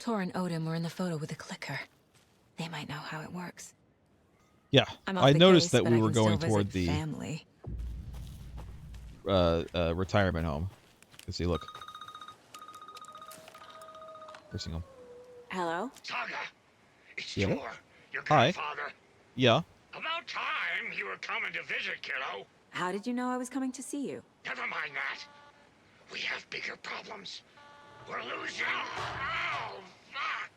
Tor and Odin were in the photo with a clicker. They might know how it works. Yeah, I'm off I the noticed case, that but we I were can still going visit toward the family. retirement home. Let's see, look. Nursing home. Hello? Saga, it's Yeah. Tor, your Hi. grandfather. Yeah. About time you were coming to visit, kiddo. How did you know I was coming to see you? Never mind that. We have bigger problems. We're losing. Oh, fuck.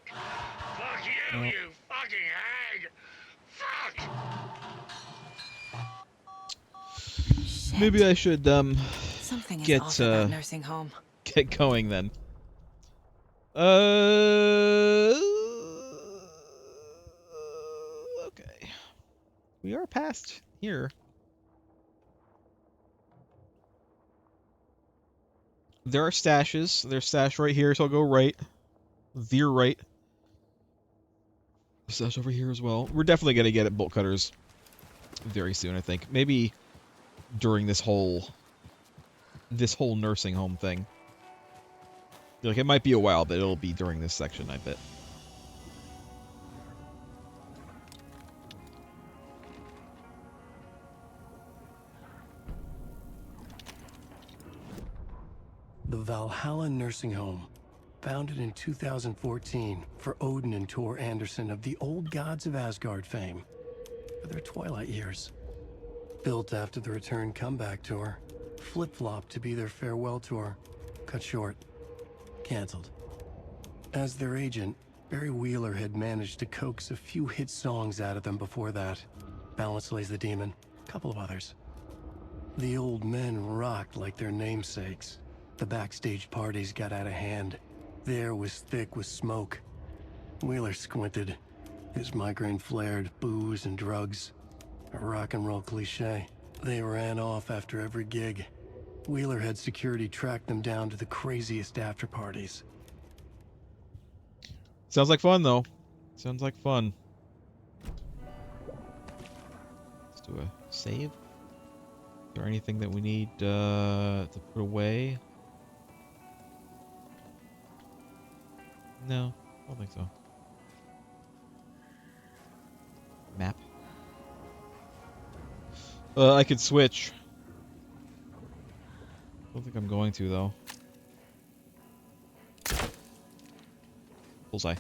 Fuck you, Oh. you fucking hag. Fuck. Shit. Maybe I should Something is get off at that nursing home. get going then. Okay. We are past here. There are stashes. There's stash right here, so I'll go right. Veer right. Stash over here as well. We're definitely gonna get at bolt cutters very soon, I think. Maybe during this whole nursing home thing. Like, it might be a while, but it'll be during this section, I bet. The Valhalla Nursing Home, founded in 2014 for Odin and Tor Anderson of the Old Gods of Asgard fame for their twilight years. Built after the return comeback tour, flip-flopped to be their farewell tour, cut short, canceled. As their agent, Barry Wheeler had managed to coax a few hit songs out of them before that. Balance Lays the Demon, a couple of others. The old men rocked like their namesakes. The backstage parties got out of hand. The air was thick with smoke. Wheeler squinted. His migraine flared, booze and drugs. A rock and roll cliche. They ran off after every gig. Wheeler had security track them down to the craziest after parties. Sounds like fun, though. Sounds like fun. Let's do a save. Is there anything that we need to put away? No, I don't think so. Map. I could switch. Don't think I'm going to, though. Bullseye.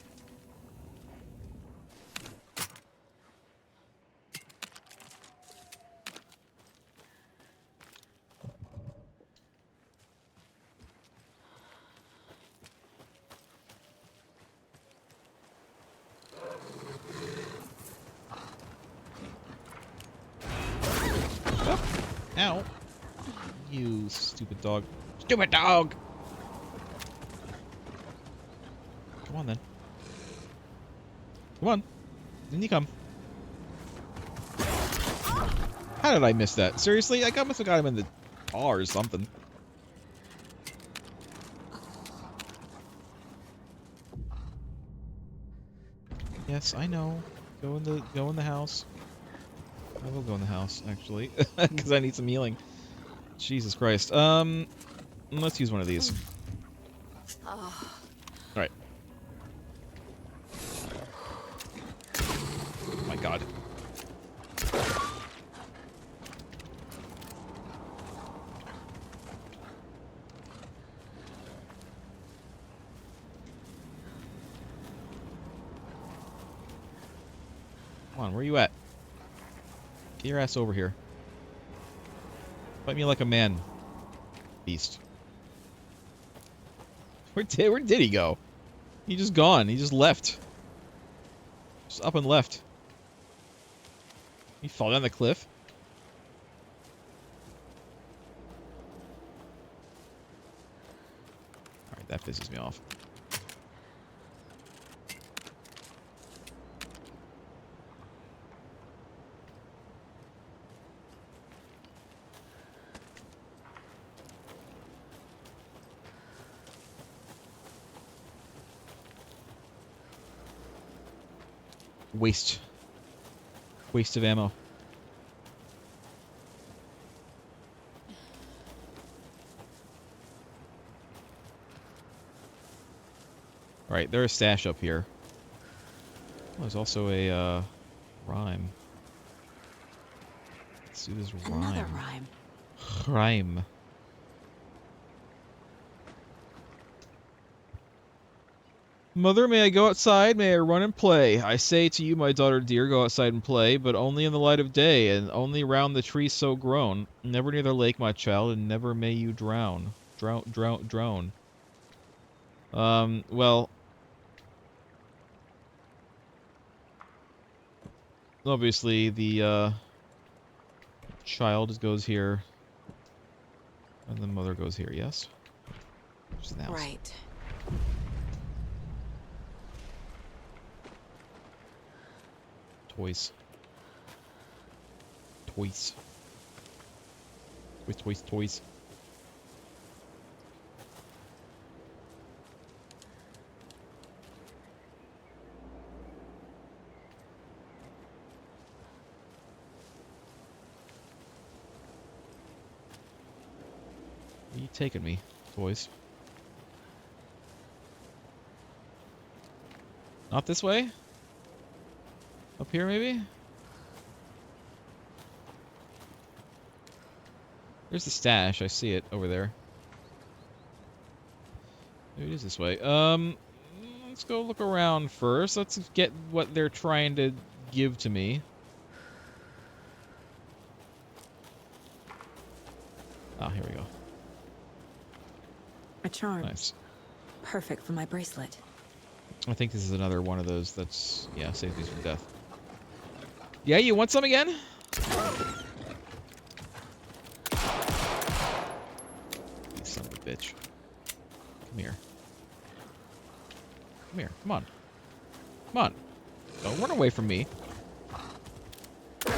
Ow. You stupid dog. Stupid dog! Come on, then. Come on. Then you come. How did I miss that? Seriously? I must have got him in the paw or something. Yes, I know. Go in the house. I will go in the house, actually, because I need some healing. Jesus Christ. Let's use one of these. Alright. Oh my god. Come on, where are you at? Get your ass over here. Fight me like a man. Beast. Where did he go? He just gone. He just left. Just up and left. He fall down the cliff? Alright, that pisses me off. Waste of ammo. Alright, there's a stash up here. Oh, there's also a, rhyme. Let's do this rhyme. Another rhyme. Rhyme. Mother, may I go outside? May I run and play? I say to you, my daughter dear, go outside and play, but only in the light of day, and only round the trees so grown. Never near the lake, my child, and never may you drown. Drone. Well... Obviously, the, child goes here, and the mother goes here, yes? Right. Toys. Toys. Toys. Where are you taking me, toys? Not this way? Up here, maybe? There's the stash. I see it over there. Maybe it is this way. Let's go look around first. Let's get what they're trying to give to me. Ah, here we go. A charm. Nice. Perfect for my bracelet. I think this is another one of those that's, yeah, saves me from death. Yeah, you want some again? You son of a bitch. Come here. Come here. Come on. Come on. Don't run away from me. Give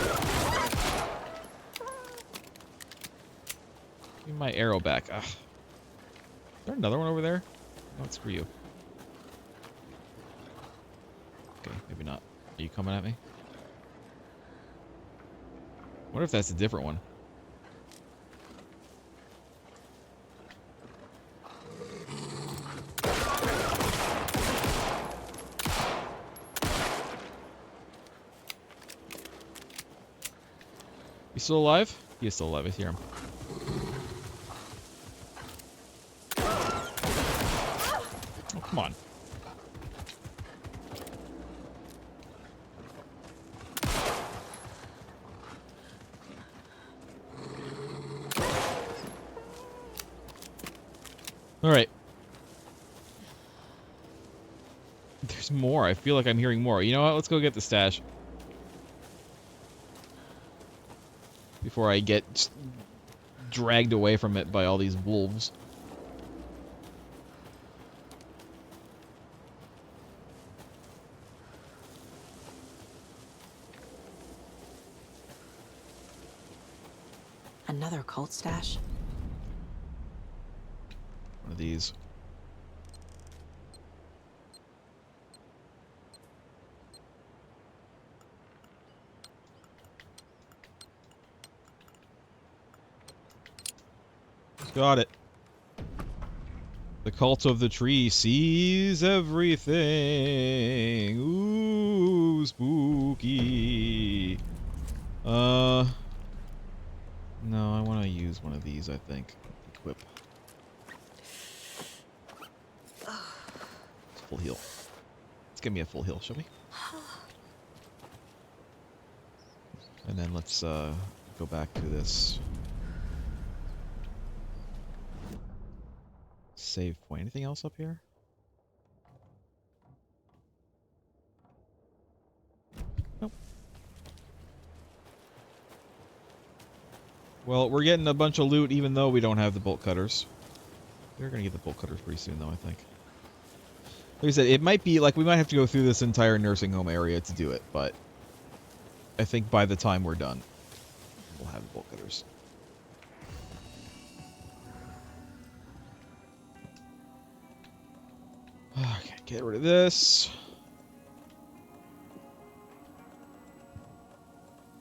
me my arrow back. Ugh. Is there another one over there? No, screw you. Okay, maybe not. Are you coming at me? What if that's a different one? You still alive? He is still alive. I hear him. Oh, come on. Alright. There's more. I feel like I'm hearing more. You know what? Let's go get the stash. Before I get dragged away from it by all these wolves. Another cult stash? One of these. Got it. The cult of the tree sees everything. Ooh, spooky. No, I want to use one of these, I think. Equip. It's full heal. Let's give me a full heal, shall we? And then let's go back to this save point. Anything else up here? Nope. Well, we're getting a bunch of loot even though we don't have the bolt cutters. We're gonna get the bolt cutters pretty soon though, I think. Like I said, it might be like we might have to go through this entire nursing home area to do it, but I think by the time we're done, we'll have the bolt cutters. Okay, get rid of this.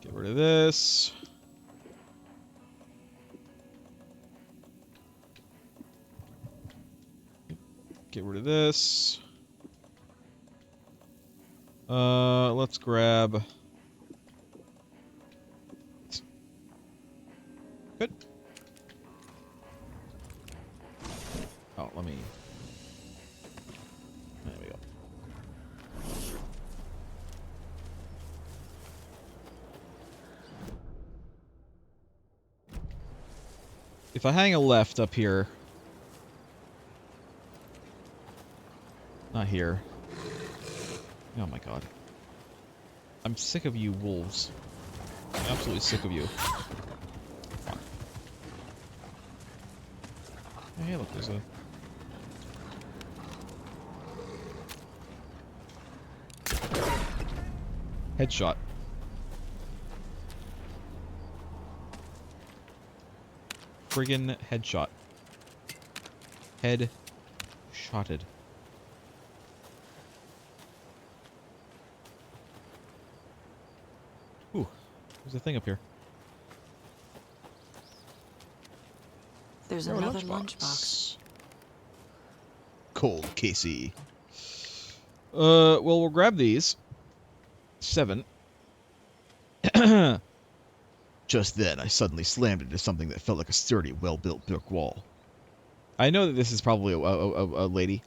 Get rid of this. Get rid of this. Let's grab... Good. Oh, let me... There we go. If I hang a left up here... Not here. Oh my god. I'm sick of you, wolves. I'm absolutely sick of you. Hey, look, there's a... Headshot. Friggin' headshot. Head shotted. Ooh, there's a thing up here. There's another lunchbox. Cold Casey. Well, we'll grab these. 7. Just then, I suddenly slammed into something that felt like a sturdy, well-built brick wall. I know that this is probably a lady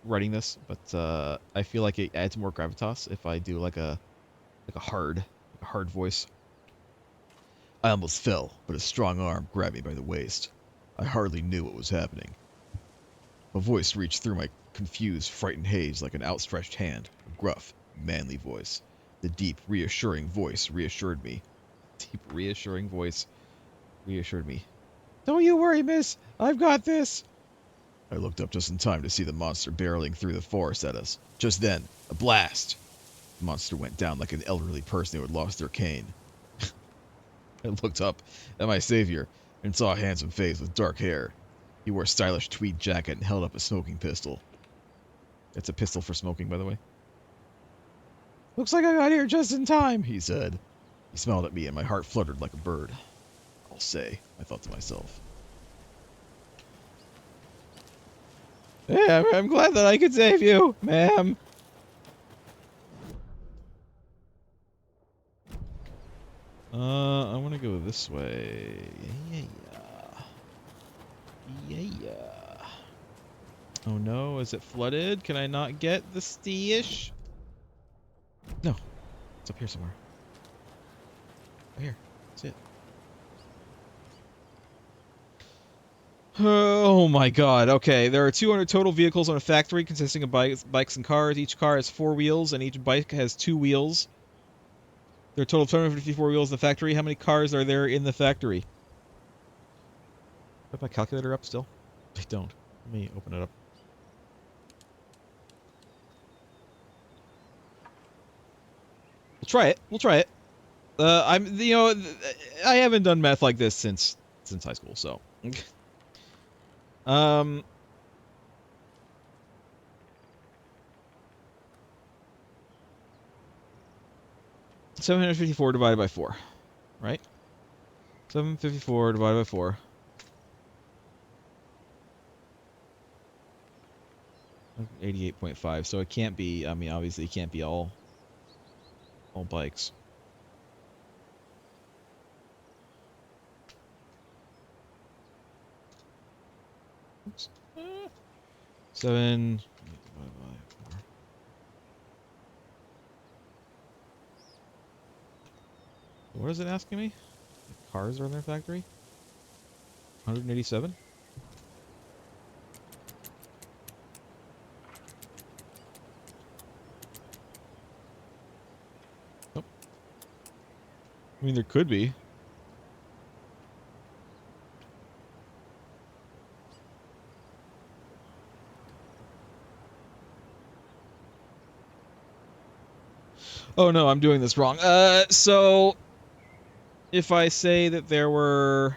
writing this, but I feel like it adds more gravitas if I do like a hard voice. I almost fell, but a strong arm grabbed me by the waist. I hardly knew what was happening. A voice reached through my confused, frightened haze like an outstretched hand, a gruff, manly voice. The deep, reassuring voice reassured me. Deep, reassuring voice reassured me. Don't you worry, miss. I've got this. I looked up just in time to see the monster barreling through the forest at us. Just then, a blast. The monster went down like an elderly person who had lost their cane. I looked up at my savior and saw a handsome face with dark hair. He wore a stylish tweed jacket and held up a smoking pistol. It's a pistol for smoking, by the way. Looks like I got here just in time, he said. He smiled at me and my heart fluttered like a bird. I'll say, I thought to myself. Hey, I'm glad that I could save you, ma'am. I want to go this way. Yeah. Oh no, is it flooded? Can I not get the stee-ish? No. It's up here somewhere. Right here. That's it. Oh my god, okay. There are 200 total vehicles on a factory consisting of bikes and cars. Each car has 4 wheels and each bike has 2 wheels. There are a total of 254 wheels in the factory. How many cars are there in the factory? Do I have my calculator up still? I don't. Let me open it up. We'll try it. We'll try it. I haven't done math like this since high school, so. 754 divided by 4, right? 754 divided by 4. Like 88.5. So it can't be. I mean, obviously, it can't be all bikes. Oops. 7 divided by 4. What is it asking me? Cars are in their factory? 187? Nope. I mean, there could be. Oh no, I'm doing this wrong. So if I say that there were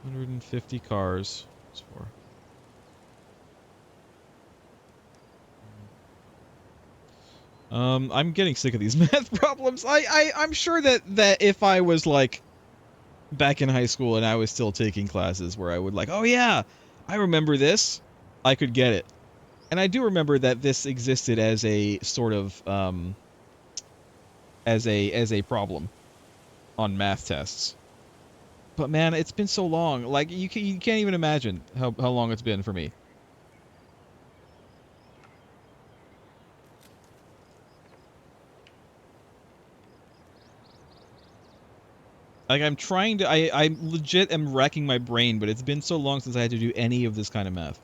150 cars, it's 4. I'm getting sick of these math problems. I'm sure that if I was like back in high school and I was still taking classes where I would like, oh yeah, I remember this, I could get it. And I do remember that this existed as a sort of as a problem on math tests. But man, it's been so long. Like you can't even imagine how long it's been for me. Like I'm trying to I legit am racking my brain, but it's been so long since I had to do any of this kind of math.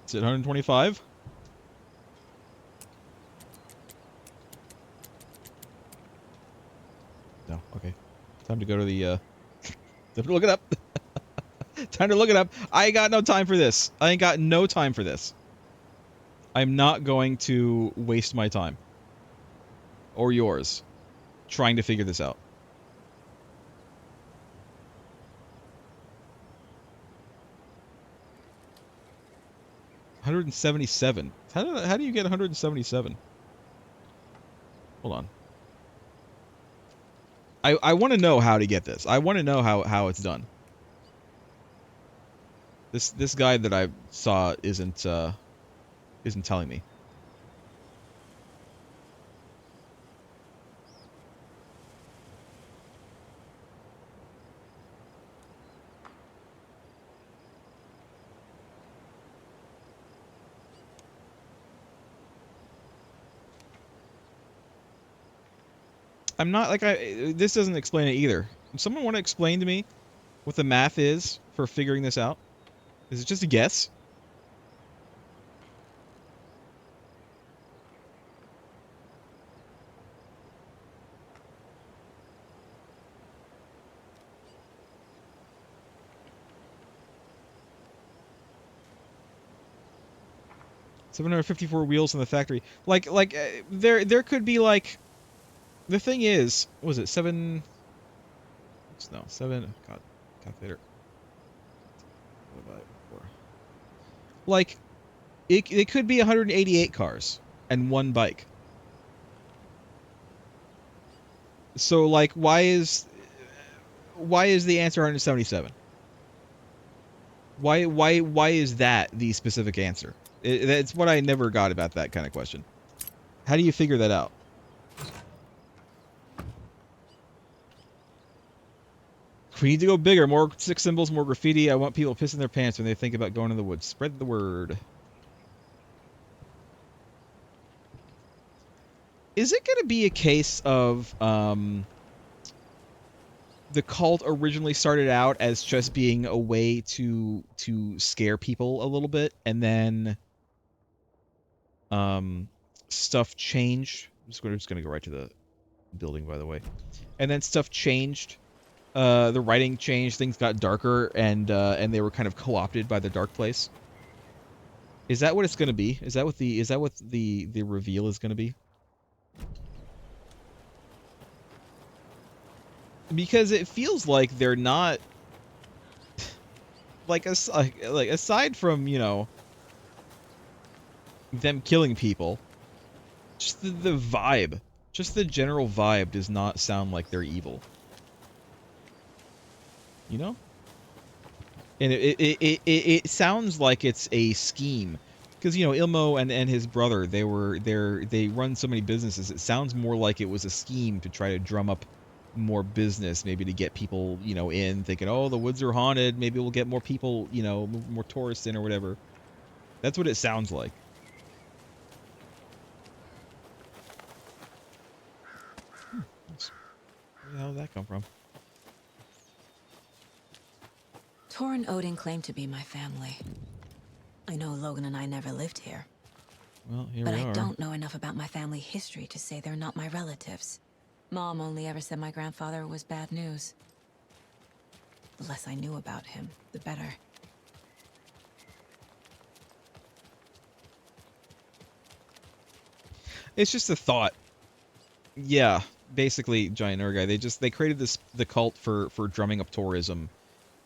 Is it 125? No, okay. Time to go to the time to look it up. Time to look it up. I ain't got no time for this. I ain't got no time for this. I'm not going to waste my time. Or yours. Trying to figure this out. $177. How do you get 177? Hold on. I want to know how to get this. I want to know how it's done. This guide that I saw isn't telling me. I'm not like this doesn't explain it either. Does someone want to explain to me what the math is for figuring this out? Is it just a guess? $754 wheels in the factory. There could be like, the thing is, what was it 7? No, 7. God, calculator. Like, it could be 188 cars and one bike. So like, why is the answer 177? Why is that the specific answer? That's what I never got about that kind of question. How do you figure that out? We need to go bigger. More stick symbols, more graffiti. I want people pissing their pants when they think about going in the woods. Spread the word. Is it going to be a case of the cult originally started out as just being a way to scare people a little bit, and then stuff changed? I'm just going to go right to the building, by the way. And then stuff changed. The writing changed. Things got darker, and they were kind of co-opted by the dark place. Is that what it's going to be? Is that what the reveal is going to be? Because it feels like they're not like aside from, you know, them killing people, just the vibe, just the general vibe does not sound like they're evil. You know? And it sounds like it's a scheme. Because, you know, Ilmo and his brother, they run so many businesses. It sounds more like it was a scheme to try to drum up more business, maybe to get people, you know, in, thinking, oh, the woods are haunted, maybe we'll get more people, you know, more tourists in or whatever. That's what it sounds like. Where the hell did that come from? Tor and Odin claim to be my family. I know Logan and I never lived here. Well, here But we I are. don't know enough about my family history to say they're not my relatives. Mom only ever said my grandfather was bad news. The less I knew about him, the better. It's just a thought. Yeah, basically, giant nerd guy. They created the cult for drumming up tourism,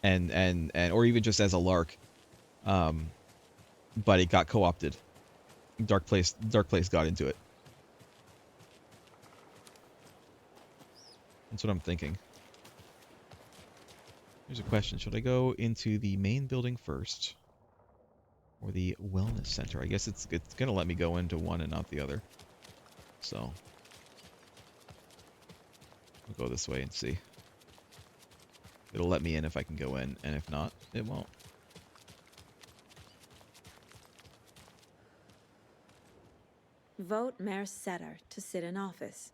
and or even just as a lark. But it got co-opted. Dark Place got into it. That's what I'm thinking. Here's a question: should I go into the main building first, or the wellness center? I guess it's gonna let me go into one and not the other. So I'll go this way and see. It'll let me in if I can go in, and if not, it won't. Vote Mayor Setter to sit in office.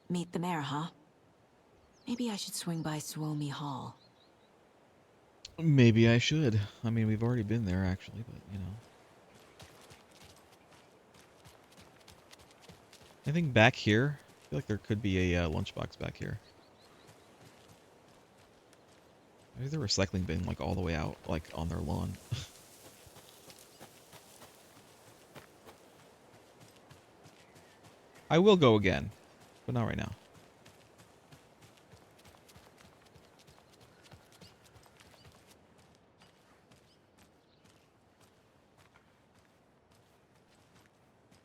Meet the mayor, huh? Maybe I should swing by Suomi Hall. Maybe I should. I mean, we've already been there, actually, but, you know. Anything back here? I feel like there could be a lunchbox back here. Maybe the recycling bin, like, all the way out, like, on their lawn. I will go again, but not right now.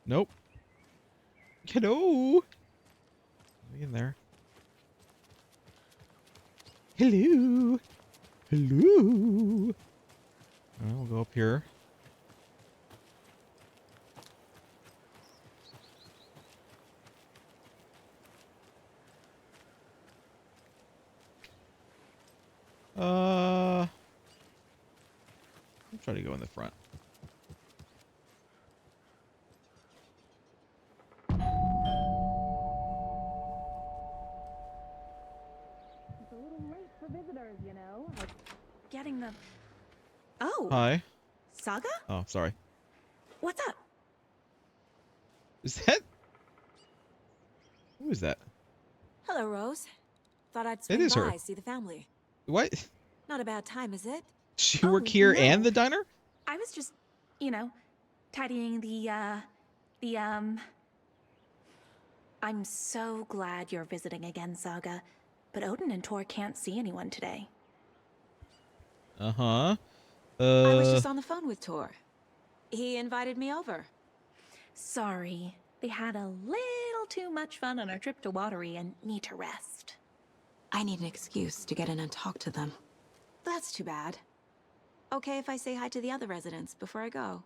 Nope. Hello. Be in there. Hello. Hello. Alright, we'll go up here. I'll try to go in the front. It's a little late for visitors, you know. Like getting the... Oh, Hi. Saga? Oh, sorry. What's up? Is that... Who is that? Hello, Rose. Thought I'd It swing is her. by, see the family. What? Not a bad time, is it? She Oh, work here no. and the diner? I was just, you know, tidying I'm so glad you're visiting again, Saga. But Odin and Tor can't see anyone today. Uh-huh. I was just on the phone with Tor. He invited me over. Sorry. They had a little too much fun on our trip to Watery and need to rest. I need an excuse to get in and talk to them. That's too bad. Okay if I say hi to the other residents before I go?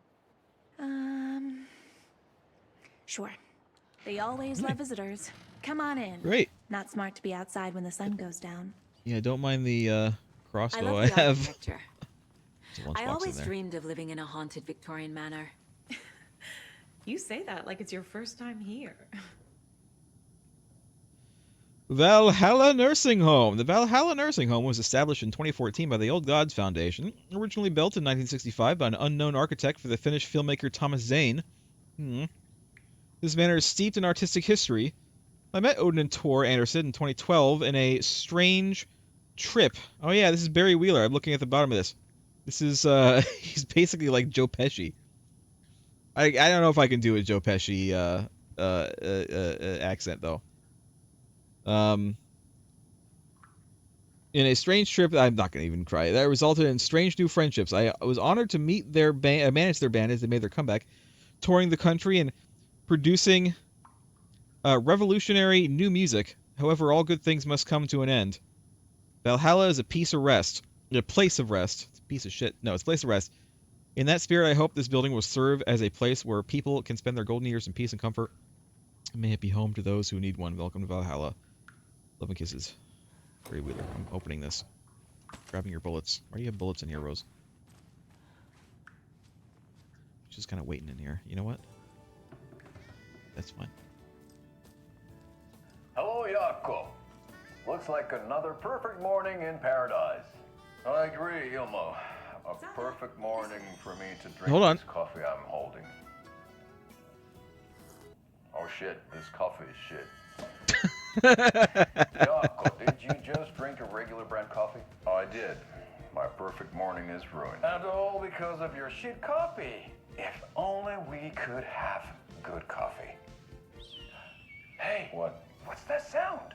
Sure. They always love visitors. Come on in. Great. Not smart to be outside when the sun goes down. Yeah, don't mind the crossbow I love I the have. architecture. There's a lunchbox I in always there. dreamed of living in a haunted Victorian manor. You say that like it's your first time here. Valhalla Nursing Home. The Valhalla Nursing Home was established in 2014 by the Old Gods Foundation, originally built in 1965 by an unknown architect for the Finnish filmmaker Thomas Zane. This manor is steeped in artistic history. I met Odin and Tor Anderson in 2012 in a strange trip. Oh yeah, this is Barry Wheeler. I'm looking at the bottom of this. This is, he's basically like Joe Pesci. I don't know if I can do a Joe Pesci accent, though. In a strange trip, I'm not going to even cry, that resulted in strange new friendships. I was honored to meet their band, manage their band as they made their comeback, touring the country and producing revolutionary new music. However, all good things must come to an end. Valhalla is a place of rest. It's a piece of shit. No, it's a place of rest. In that spirit, I hope this building will serve as a place where people can spend their golden years in peace and comfort. May it be home to those who need one. Welcome to Valhalla. Love and kisses. Barry Wheeler. I'm opening this. Grabbing your bullets. Why do you have bullets in here, Rose? Just kind of waiting in here. You know what? That's fine. Hello, Jaakko. Looks like another perfect morning in paradise. I agree, Ilmo. A perfect morning for me to drink Hold on. this coffee I'm holding. Oh shit, this coffee is shit. Jaakko, did you just drink a regular brand coffee? I did. My perfect morning is ruined. And all because of your shit coffee. If only we could have good coffee. Hey, what's that sound?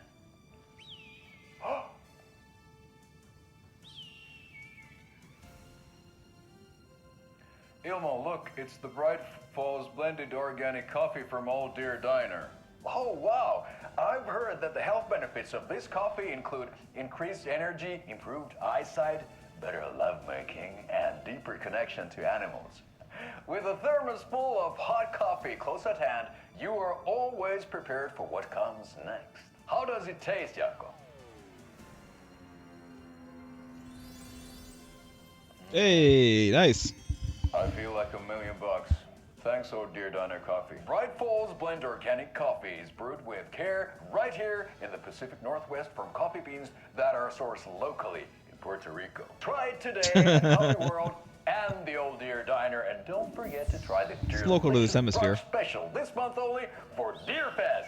Oh. Ilmo, look, it's the Bright Falls blended organic coffee from Old Deer Diner. Oh, wow. I've heard that the health benefits of this coffee include increased energy, improved eyesight, better lovemaking, and deeper connection to animals. With a thermos full of hot coffee close at hand, you are always prepared for what comes next. How does it taste, Jaakko? Hey, nice. I feel like $1 million. Thanks, Old Deer Diner Coffee. Bright Falls Blend Organic Coffee is brewed with care right here in the Pacific Northwest from coffee beans that are sourced locally in Puerto Rico. Try it today at Coffee World and the Old Deer Diner, and don't forget to try the It's local to this hemisphere. brunch special this month only for Deer Fest.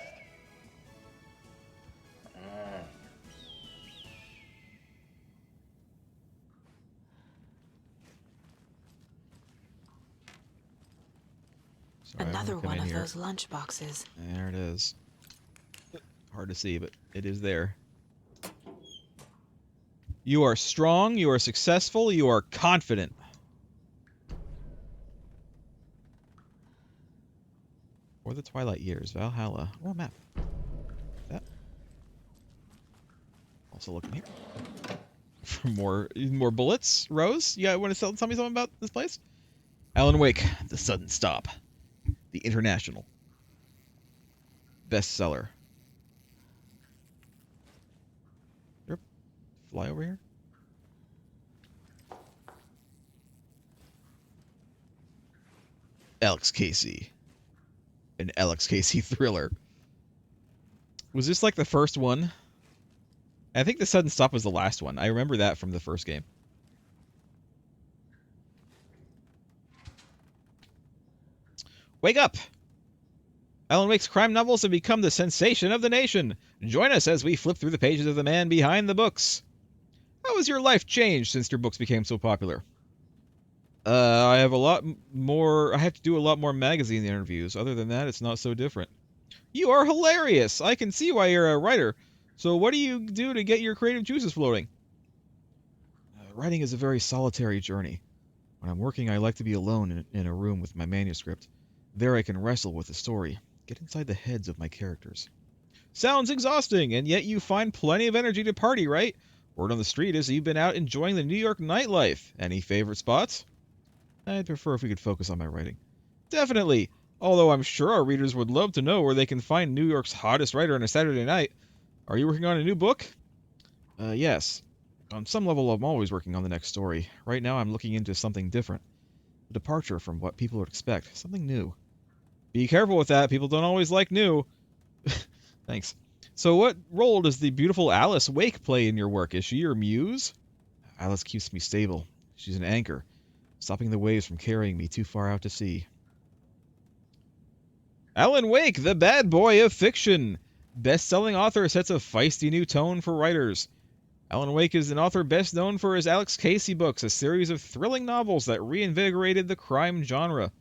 Sorry, I'm Another looking one in of here. those lunch boxes. There it is. Hard to see, but it is there. You are strong, you are successful, you are confident. Or the Twilight Years, Valhalla. Oh, a map. That. Also looking here. For more bullets, Rose? You want to tell me something about this place? Alan Wake, The Sudden Stop. The International. Bestseller. Yep. Fly over here. Alex Casey. An Alex Casey thriller. Was this like the first one? I think The Sudden Stop was the last one. I remember that from the first game. Wake up! Alan Wake's crime novels have become the sensation of the nation. Join us as we flip through the pages of the man behind the books. How has your life changed since your books became so popular? I have to do a lot more magazine interviews. Other than that, it's not so different. You are hilarious! I can see why you're a writer. So what do you do to get your creative juices flowing? Writing is a very solitary journey. When I'm working, I like to be alone in a room with my manuscript. There I can wrestle with the story, get inside the heads of my characters. Sounds exhausting, and yet you find plenty of energy to party, right? Word on the street is you've been out enjoying the New York nightlife. Any favorite spots? I'd prefer if we could focus on my writing. Definitely, although I'm sure our readers would love to know where they can find New York's hottest writer on a Saturday night. Are you working on a new book? Yes. On some level, I'm always working on the next story. Right now, I'm looking into something different. A departure from what people would expect. Something new. Be careful with that. People don't always like new. Thanks. So what role does the beautiful Alice Wake play in your work? Is she your muse? Alice keeps me stable. She's an anchor, stopping the waves from carrying me too far out to sea. Alan Wake, the bad boy of fiction. Best-selling author, sets a feisty new tone for writers. Alan Wake is an author best known for his Alex Casey books, a series of thrilling novels that reinvigorated the crime genre.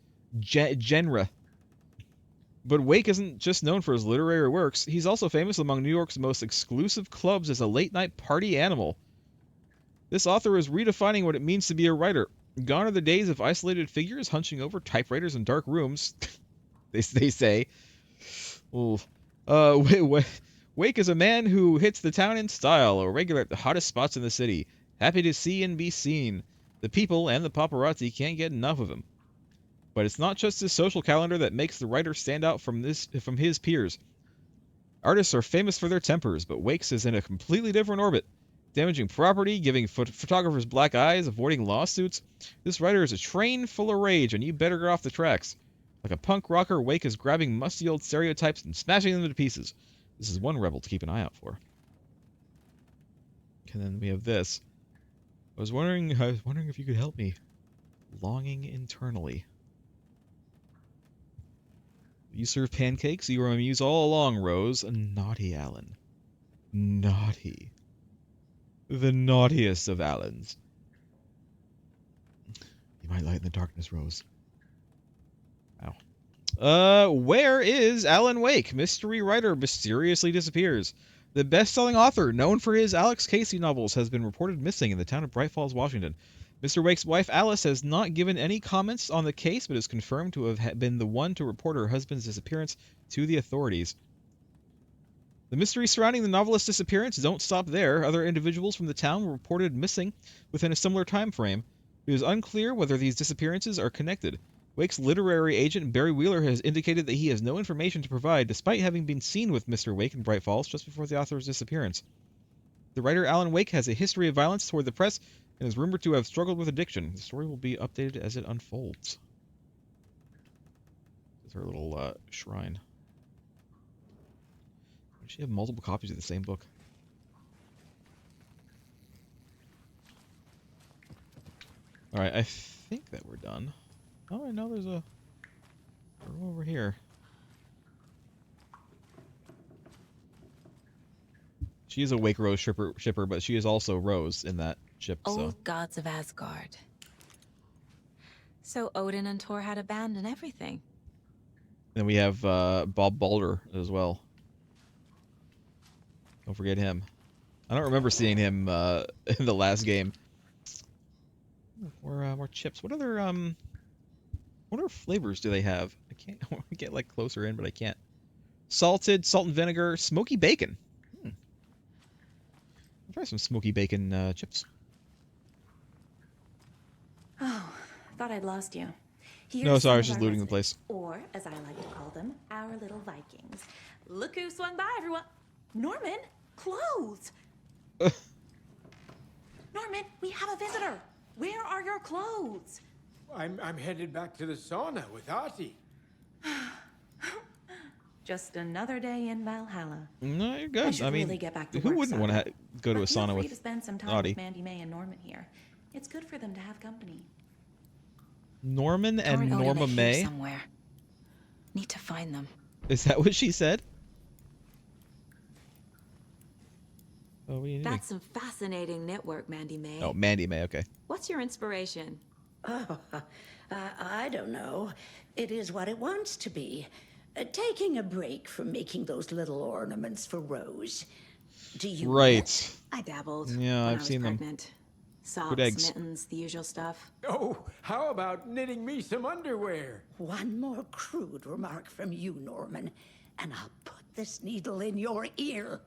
But Wake isn't just known for his literary works, he's also famous among New York's most exclusive clubs as a late-night party animal. This author is redefining what it means to be a writer. Gone are the days of isolated figures hunching over typewriters in dark rooms. they say. Wake is a man who hits the town in style, a regular at the hottest spots in the city, happy to see and be seen. The people and the paparazzi can't get enough of him. But it's not just his social calendar that makes the writer stand out from his peers. Artists are famous for their tempers, but Wake's is in a completely different orbit. Damaging property, giving photographers black eyes, avoiding lawsuits. This writer is a train full of rage, and you better get off the tracks. Like a punk rocker, Wake is grabbing musty old stereotypes and smashing them to pieces. This is one rebel to keep an eye out for. And then we have this. I was wondering if you could help me. Longing internally. You serve pancakes? You were my muse all along, Rose. Naughty Alan. Naughty. The naughtiest of Allens. You might light in the darkness, Rose. Where is Alan Wake? Mystery writer mysteriously disappears. The best-selling author, known for his Alex Casey novels, has been reported missing in the town of Bright Falls, Washington. Mr. Wake's wife, Alice, has not given any comments on the case, but is confirmed to have been the one to report her husband's disappearance to the authorities. The mystery surrounding the novelist's disappearance don't stop there. Other individuals from the town were reported missing within a similar time frame. It is unclear whether these disappearances are connected. Wake's literary agent, Barry Wheeler, has indicated that he has no information to provide, despite having been seen with Mr. Wake in Bright Falls just before the author's disappearance. The writer Alan Wake has a history of violence toward the press and is rumored to have struggled with addiction. The story will be updated as it unfolds. This is her little shrine. Does she have multiple copies of the same book? Alright, I think that we're done. Oh, I know there's a room over here. She is a Wake Rose shipper, but she is also Rose in that ship. Old gods of Asgard. So Odin and Thor had a band and everything. Then we have Bob Balder as well. Don't forget him. I don't remember seeing him in the last game. More chips. What other flavors do they have? I can't. I want to get like closer in, but I can't. Salted, salt and vinegar, smoky bacon. I'll try some smoky bacon chips. Oh, thought I'd lost you. Here's No, sorry, I was some just of our looting the residents, place. Or, as I like to call them, our little Vikings. Look who swung by, everyone. Norman, clothes. Norman, we have a visitor. Where are your clothes? I'm headed back to the sauna with Artie. Just another day in Valhalla. No, you're I good. should I mean, really get back to who work, wouldn't want to go to a But feel sauna free with to spend some time Audie? with Mandy May and Norman here. It's good for them to have company. Norman Thor and Odin Norma are here May? somewhere. Need to find them. Is that what she said? Oh, what do you need? That's some fascinating knitwork, Mandy May. Oh, Mandy May, okay. What's your inspiration? Oh, I don't know. It is what it wants to be. Taking a break from making those little ornaments for Rose. Do you? Right. I dabbled. Yeah, when I've I was seen them. pregnant. Socks, Good eggs. mittens, the usual stuff. Oh, how about knitting me some underwear? One more crude remark from you, Norman, and I'll put this needle in your ear.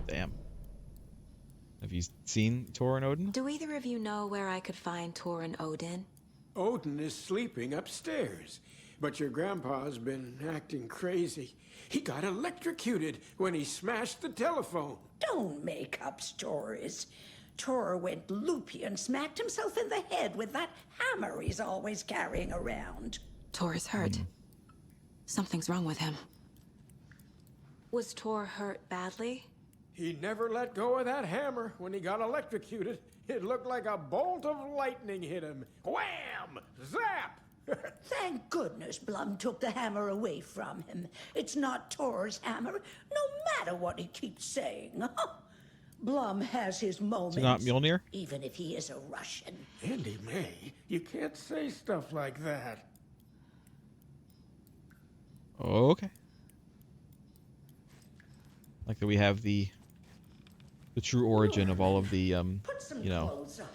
Damn. Have you seen Thor and Odin? Do either of you know where I could find Thor and Odin? Odin is sleeping upstairs, but your grandpa's been acting crazy. He got electrocuted when he smashed the telephone. Don't make up stories. Tor went loopy and smacked himself in the head with that hammer he's always carrying around. Thor is hurt. Something's wrong with him. Was Thor hurt badly? He never let go of that hammer when he got electrocuted. It looked like a bolt of lightning hit him. Wham! Zap! Thank goodness Blum took the hammer away from him. It's not Tor's hammer, no matter what he keeps saying. Blum has his moments. Not Mjolnir? Even if he is a Russian. Andy May, you can't say stuff like that. Okay. Like that we have the true origin of all of the Put some you know, clothes on.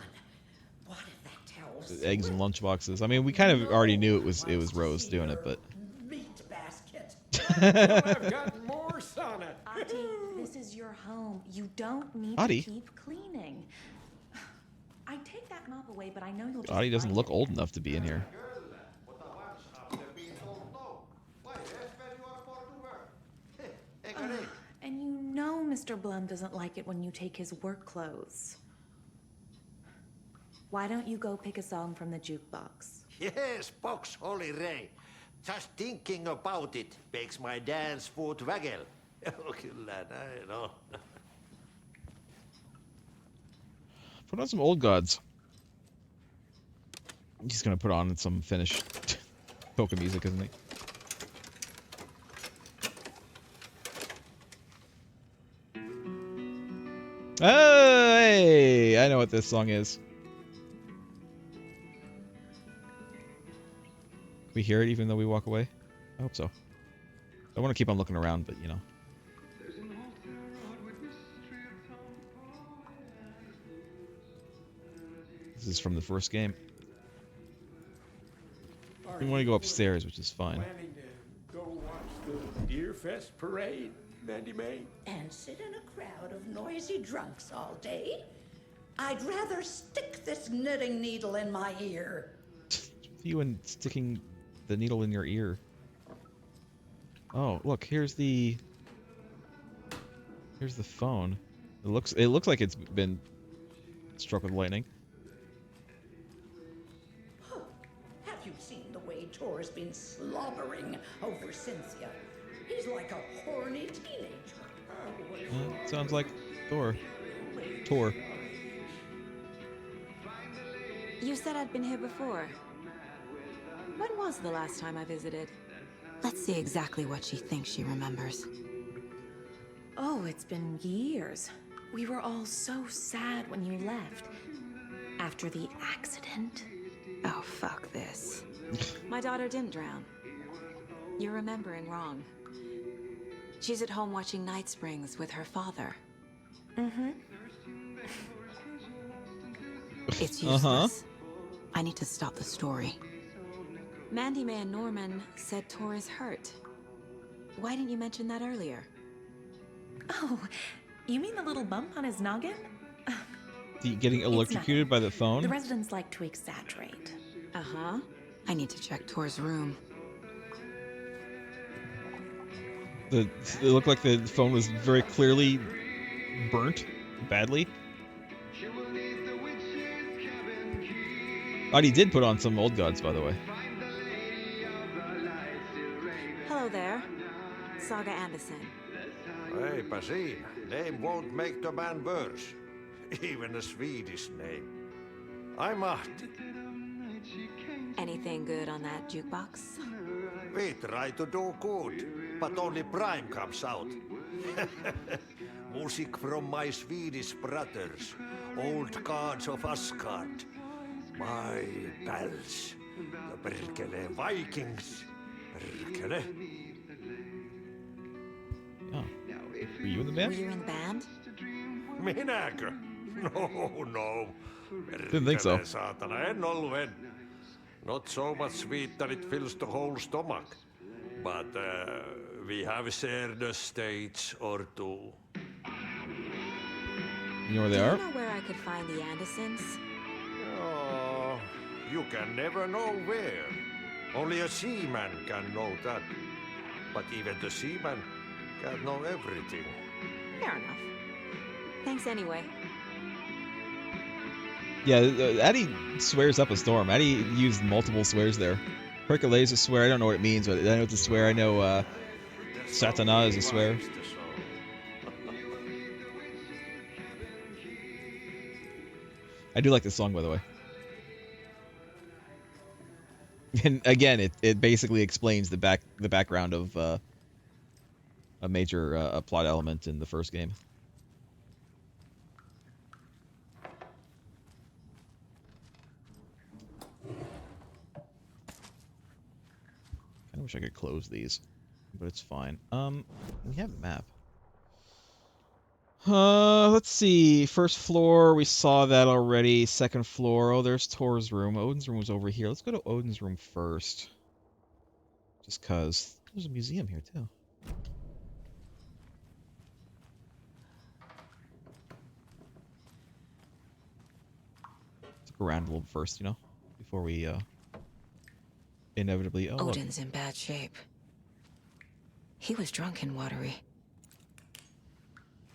What if that towel's eggs and lunchboxes. I mean, we kind of already knew it was Rose doing it, but meat basket? I've got more sauna. Auntie, this is your home. You don't need Audie? to keep cleaning. I take that mop away, but I know you'll just Audie doesn't find look it old again. enough to be in here. And you know Mr. Blum doesn't like it when you take his work clothes. Why don't you go pick a song from the jukebox? Yes, box Holy Ray. Just thinking about it makes my dance foot waggle. Oh, kyllä näin on. Put on some old gods. He's gonna put on some Finnish polka music, isn't he? Oh, hey! I know what this song is. We hear it even though we walk away. I hope so. I want to keep on looking around, but you know. This is from the first game. We want to go upstairs, which is fine. Planning to go watch the Deer Fest parade, Mandy May? And sit in a crowd of noisy drunks all day? I'd rather stick this knitting needle in my ear. You and sticking the needle in your ear. Oh, look, here's the phone. It looks like it's been struck with lightning. Have you seen the way Tor's been slobbering over Cynthia? He's like a horny teenager. Sounds like Thor. Tor. You said I'd been here before. When was the last time I visited? Let's see exactly what she thinks she remembers. Oh, it's been years. We were all so sad when you left. After the accident. Oh, fuck this. My daughter didn't drown. You're remembering wrong. She's at home watching Night Springs with her father. Mm-hmm. It's useless. I need to stop the story. Mandy May and Norman said Tor is hurt. Why didn't you mention that earlier? Oh, you mean the little bump on his noggin? Getting electrocuted by the phone? The residents like to exaggerate. Uh-huh. I need to check Tor's room. It looked like the phone was very clearly burnt badly. Adi did put on some Old Gods, by the way. Hello there. Saga Anderson. Eipä siinä. Name won't make the man worse. Even a Swedish name. I'm Ahti. Anything good on that jukebox? We try to do good, but only Prime comes out. Music from my Swedish brothers, old gods of Asgard. My pals, the Perkele Vikings. Perkele. Oh. Were you in the band? Were you in the band? Minäkö? No. Didn't think so. Saatana, en ollut en. Not so much sweet that it fills the whole stomach. But we have shared a stage or two. You know where they Do are? you know where I could find the Andersons? Oh, you can never know where. Only a seaman can know that. But even the seaman can't know everything. Fair enough. Thanks anyway. Yeah, Addy swears up a storm. Addy used multiple swears there. Percolate is a swear. I don't know what it means, but I know it's a swear. I know Satana is a swear. I do like this song, by the way. And again, it basically explains the background of a major plot element in the first game. I wish I could close these, but it's fine. We have a map. Let's see. First floor, we saw that already. Second floor, oh, there's Tor's room. Odin's room was over here. Let's go to Odin's room first. Just cause there's a museum here too. Let's look around a little first, you know, before we inevitably. Oh, Odin's in bad shape. He was drunk and watery.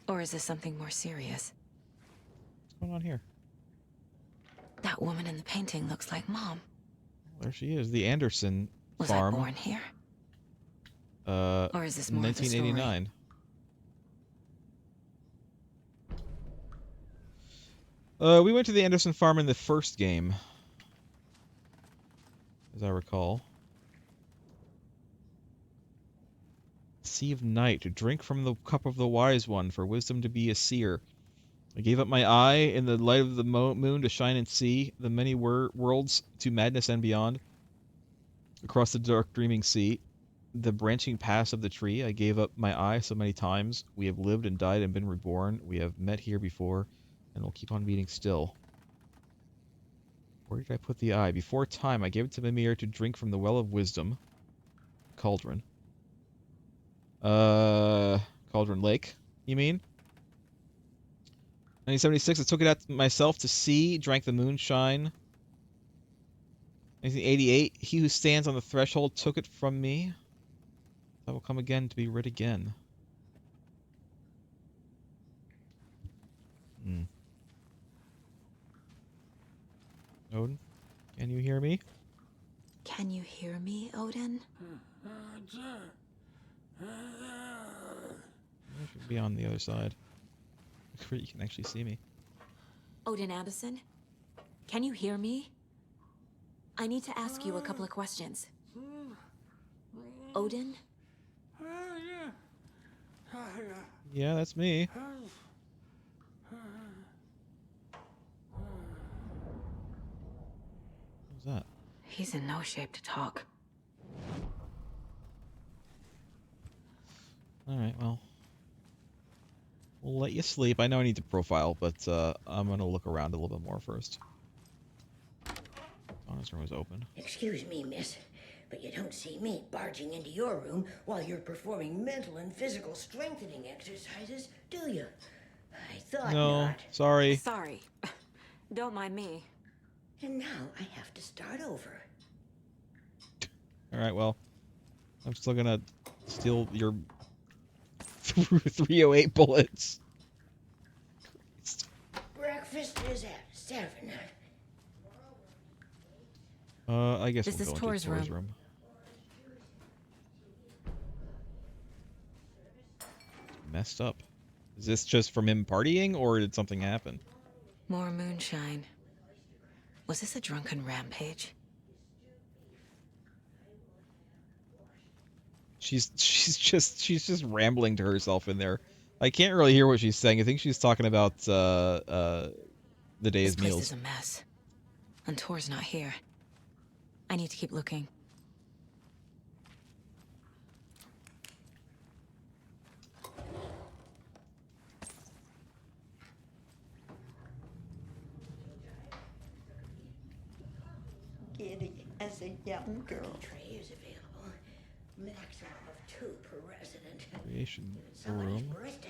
Or is this something more serious? What's going on here? That woman in the painting looks like Mom. There she is, the Anderson Was farm. I born here? Or is this more 1989. We went to the Anderson farm in the first game, as I recall. Sea of Night, to drink from the cup of the wise one, for wisdom to be a seer. I gave up my eye in the light of the moon to shine and see the many worlds to madness and beyond. Across the dark dreaming sea, the branching paths of the tree. I gave up my eye so many times. We have lived and died and been reborn. We have met here before, and we'll keep on meeting still. Where did I put the eye? Before time, I gave it to Mimir to drink from the well of wisdom. Cauldron. Cauldron Lake, you mean? 1976, I took it out myself to see, drank the moonshine. 1988, he who stands on the threshold took it from me. I will come again to be rid again. Odin, can you hear me? Can you hear me, Odin? I should be on the other side. Where you can actually see me. Odin Anderson? Can you hear me? I need to ask you a couple of questions. Odin? Yeah, that's me. What's that? He's in no shape to talk. Alright, well. We'll let you sleep. I know I need to profile, but I'm going to look around a little bit more first. Donna's room is open. Excuse me, miss, but you don't see me barging into your room while you're performing mental and physical strengthening exercises, do you? I thought No, not. sorry. Sorry. Don't mind me. And now I have to start over. Alright, well. I'm still going to steal your 308 bullets. Breakfast is at 7. I guess This we'll is go Tor's into Tor's room. room. Messed up. Is this just from him partying, or did something happen? More moonshine. Was this a drunken rampage? She's just rambling to herself in there. I can't really hear what she's saying. I think she's talking about the day's This place meals. is a mess. And Tor's not here. I need to keep looking. Giddy as a young girl. Tray is available. Maximum of 2 per resident. Creation Somebody's room. birthday.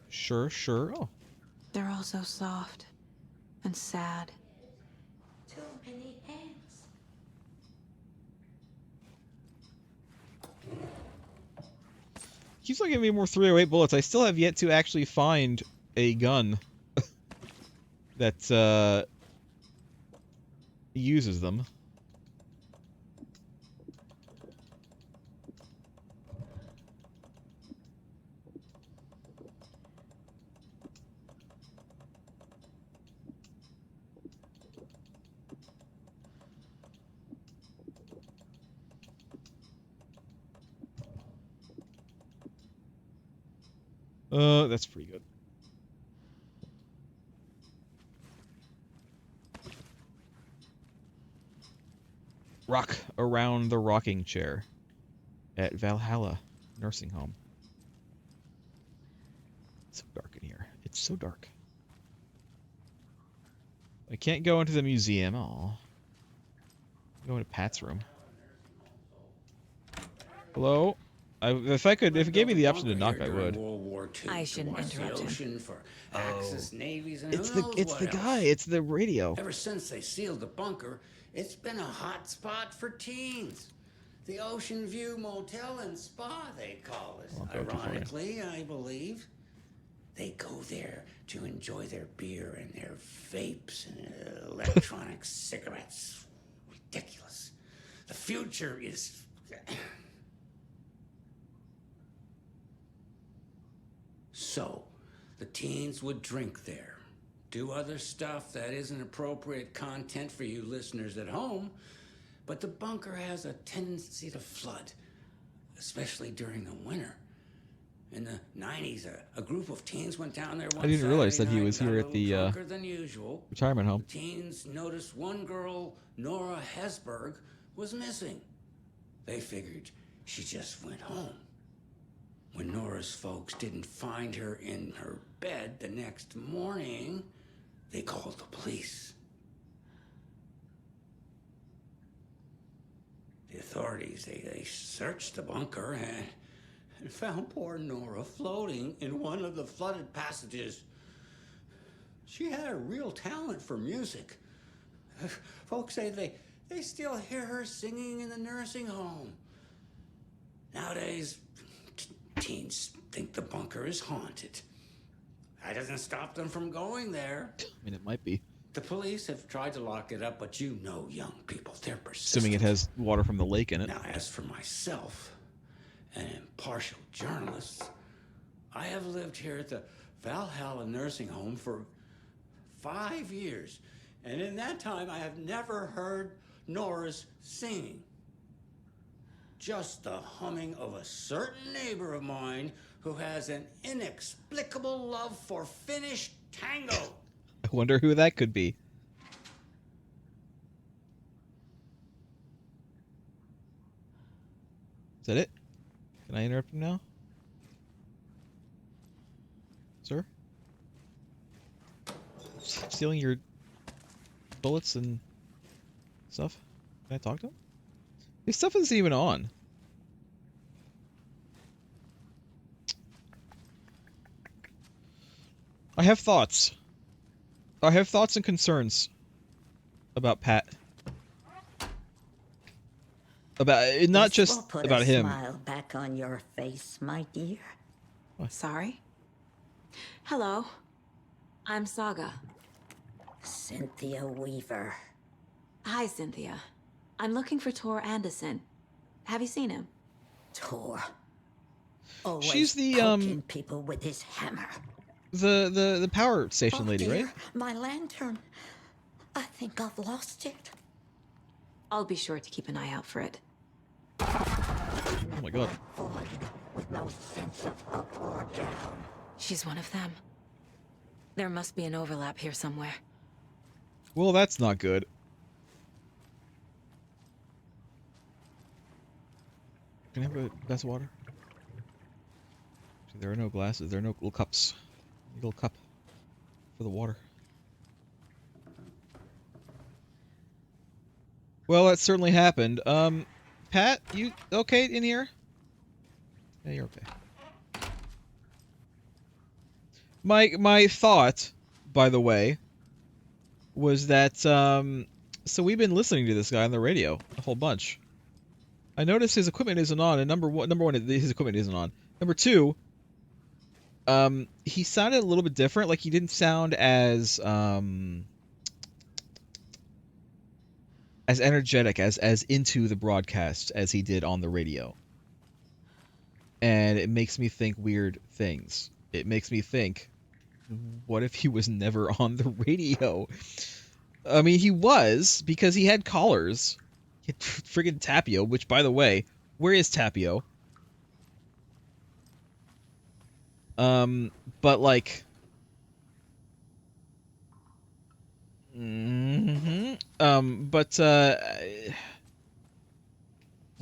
Sure. Oh. They're all so soft and sad. Too many hands. Keeps on giving me more 308 bullets. I still have yet to actually find a gun that uses them. That's pretty good. Rock around the rocking chair at Valhalla nursing home. It's so dark in here. It's so dark. I can't go into the museum. Aw. Go into Pat's room. Hello? If it gave me the option to knock, I would. I shouldn't interrupt him. For Axis navies and It's who the knows what guy. else. It's the radio. Ever since they sealed the bunker, it's been a hot spot for teens. The Ocean View Motel and Spa, they call it. Won't go too far. Ironically, I believe. They go there to enjoy their beer and their vapes and electronic cigarettes. Ridiculous. The future is... So, the teens would drink there, do other stuff that isn't appropriate content for you listeners at home, but the bunker has a tendency to flood, especially during the winter. In the 90s, a group of teens went down there one I didn't realize that Saturday he night was and here got at a the little drunker than usual. retirement home. The teens noticed one girl, Nora Hesberg, was missing. They figured she just went home. When Nora's folks didn't find her in her bed the next morning, they called the police. The authorities, they searched the bunker and found poor Nora floating in one of the flooded passages. She had a real talent for music. Folks say they still hear her singing in the nursing home. Nowadays, teens think the bunker is haunted. That doesn't stop them from going there. I mean, it might be. The police have tried to lock it up, but you know young people, they're persistent. Assuming it has water from the lake in it. Now, as for myself, an impartial journalist, I have lived here at the Valhalla nursing home for 5 years. And in that time, I have never heard Nora's singing. Just the humming of a certain neighbor of mine who has an inexplicable love for Finnish tango. I wonder who that could be. Is that it? Can I interrupt him now? Sir? Stealing your bullets and stuff? Can I talk to him? His stuff isn't even on. I have thoughts. I have thoughts and concerns about Pat. About not just will put about a him. Smile back on your face, my dear. Sorry? Hello. I'm Saga. Cynthia Weaver. Hi, Cynthia. I'm looking for Tor Anderson. Have you seen him? Tor. Always She's the poking people with his hammer. The power station lady, dear, right? My lantern. I think I've lost it. I'll be sure to keep an eye out for it. Oh my god. With no sense of up or down. She's one of them. There must be an overlap here somewhere. Well, that's not good. Can I have a glass of water? There are no glasses. There are no little cups. Little cup for the water. Well, that certainly happened. Pat, you okay in here? Yeah, you're okay. My thought, by the way, was that so we've been listening to this guy on the radio a whole bunch. I noticed his equipment isn't on, and number one, his equipment isn't on. Number two, he sounded a little bit different. Like he didn't sound as energetic, as into the broadcast as he did on the radio. And it makes me think weird things. It makes me think, what if he was never on the radio? I mean, he was, because he had callers. He had friggin' Tapio, which, by the way, where is Tapio? But like, I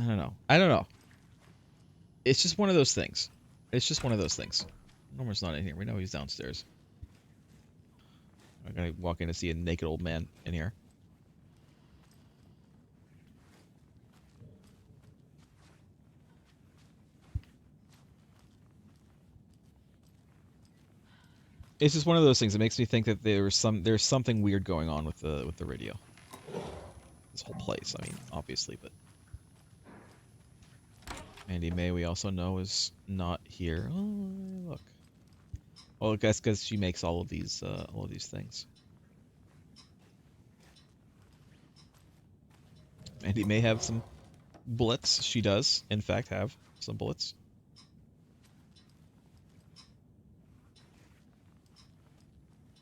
don't know. It's just one of those things. Norman's not in here. We know he's downstairs. I'm gonna walk in to see a naked old man in here. It's just one of those things that makes me think that there's something weird going on with the radio. This whole place, I mean, obviously, but Mandy May, we also know, is not here. Oh, look. Well, I guess because she makes all of these things. Mandy may have some bullets. She does, in fact, have some bullets.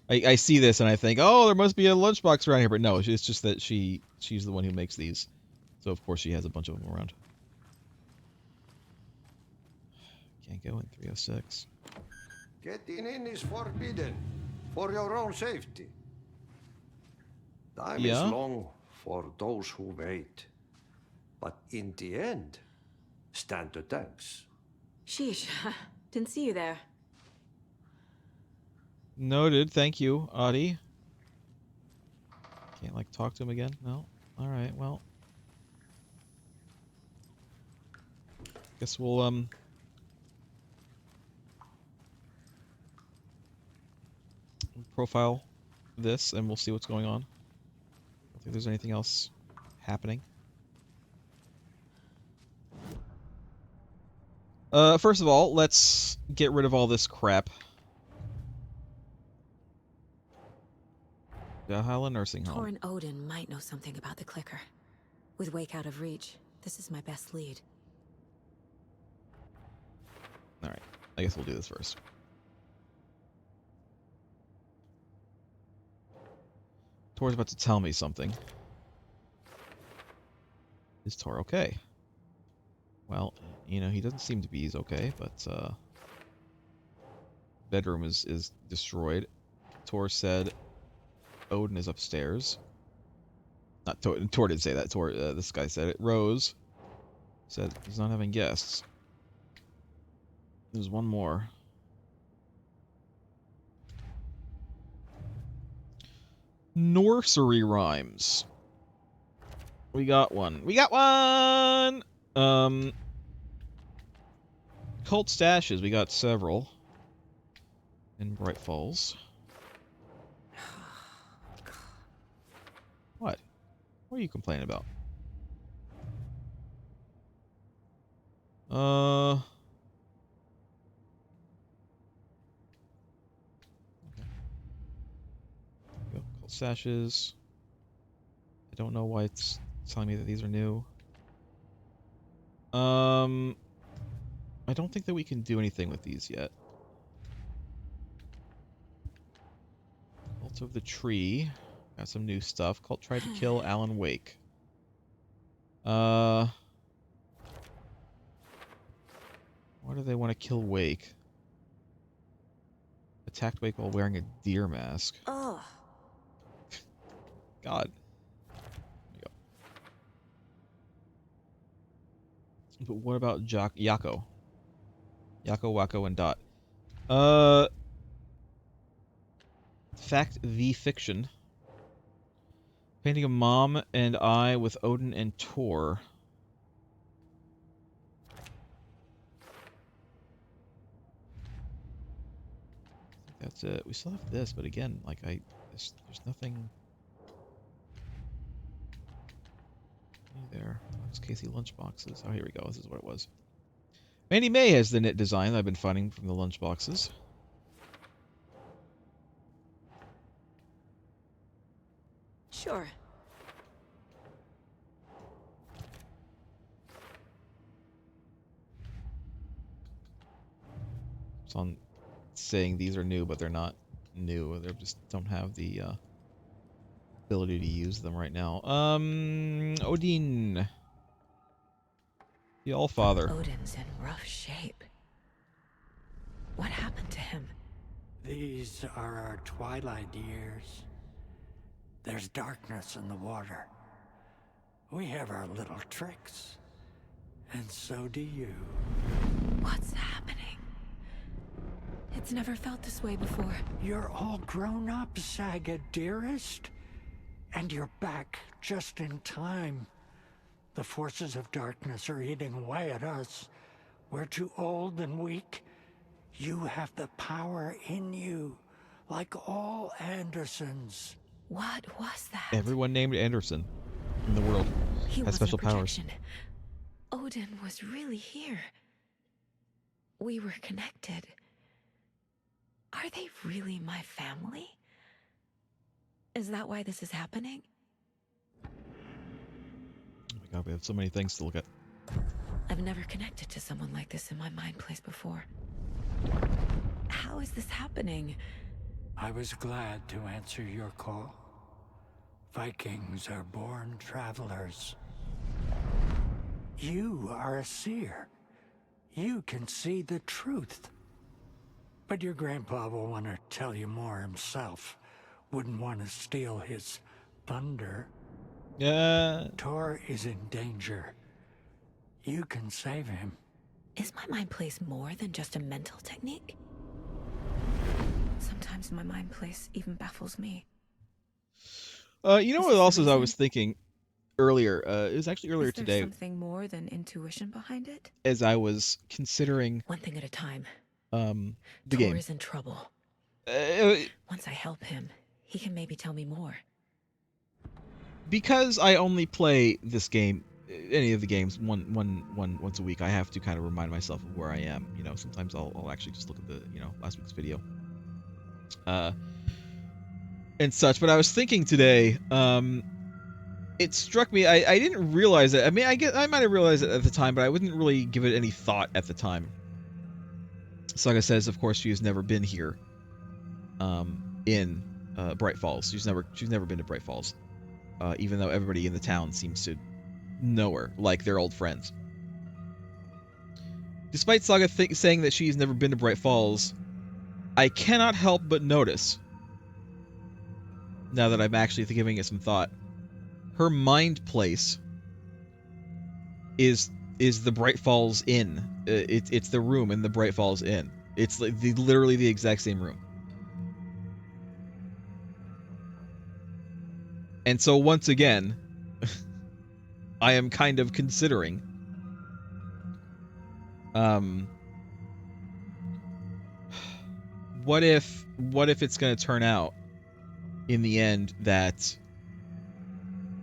I see this and I think, oh, there must be a lunchbox around here, but no, it's just that she's the one who makes these, so of course she has a bunch of them around. Can't go in 306. Getting in is forbidden, for your own safety. Time is Yeah? long for those who wait. But in the end, stand the thanks. Sheesh. Didn't see you there. Noted. Thank you, Audie. Can't, like, talk to him again? No? Alright, well. Guess we'll, profile this and we'll see what's going on. I don't think there's anything else happening. First of all, let's get rid of all this crap. Valhalla Nursing Home. Tor and Odin might know something about the clicker. With Wake out of reach, this is my best lead. Alright, I guess we'll do this first. Tor's about to tell me something. Is Tor okay? Well, you know, he doesn't seem to be he's okay, but, bedroom is destroyed. Tor said Odin is upstairs. Not Tor, Tor didn't say that. Tor, this guy said it. Rose said he's not having guests. There's one more. Nursery rhymes. We got one. We got one! Cult stashes. We got several. In Bright Falls. What? What are you complaining about? Okay. Go. Cult stashes. I don't know why it's telling me that these are new. I don't think that we can do anything with these yet. Cult of the Tree. Got some new stuff. Cult tried to kill Alan Wake. Why do they want to kill Wake? Attacked Wake while wearing a deer mask. Oh. God. There you go. But what about Yako? Yako, Wako, and Dot. Fact v Fiction. Painting a mom and I with Odin and Tor. I think that's it. We still have this, but again, like there's nothing there. It's Casey lunchboxes. Oh, here we go. This is what it was. Mandy May has the knit design that I've been finding from the lunchboxes. Sure. So I'm saying these are new, but they're not new. They just don't have the ability to use them right now. Odin. The Allfather. Odin's in rough shape. What happened to him? These are our twilight years. There's darkness in the water. We have our little tricks. And so do you. What's happening? It's never felt this way before. You're all grown up, Saga, dearest. And you're back just in time. The forces of darkness are eating away at us. We're too old and weak. You have the power in you, like all Andersons. What was that? Everyone named Anderson in the world has special powers. Odin was really here. We were connected. Are they really my family? Is that why this is happening? Oh my god, we have so many things to look at. I've never connected to someone like this in my mind place before. How is this happening? I was glad to answer your call. Vikings are born travelers. You are a seer. you can see the truth. But your grandpa will want to tell you more himself. Wouldn't want to steal his thunder. Tor is in danger. You can save him. Is my mind place more than just a mental technique? Sometimes my mind place even baffles me. You know what else I was thinking earlier? It was actually earlier today. Is there something more than intuition behind it? As I was considering... One thing at a time. The Tor game. is in trouble. Once I help him, he can maybe tell me more. Because I only play this game, any of the games, once a week, I have to kind of remind myself of where I am. You know, sometimes I'll actually just look at the, last week's video. And such. But I was thinking today, it struck me, I didn't realize it. I mean, I might have realized it at the time, but I wouldn't really give it any thought at the time. Saga says, of course, she has never been here, in Bright Falls. She's never been to Bright Falls, even though everybody in the town seems to know her, like they're old friends. Despite Saga saying that she's never been to Bright Falls, I cannot help but notice, now that I'm actually giving it some thought, her mind place is the Bright Falls Inn. It's the room in the Bright Falls Inn. It's like literally the exact same room. And so once again, I am kind of considering what if it's going to turn out in the end that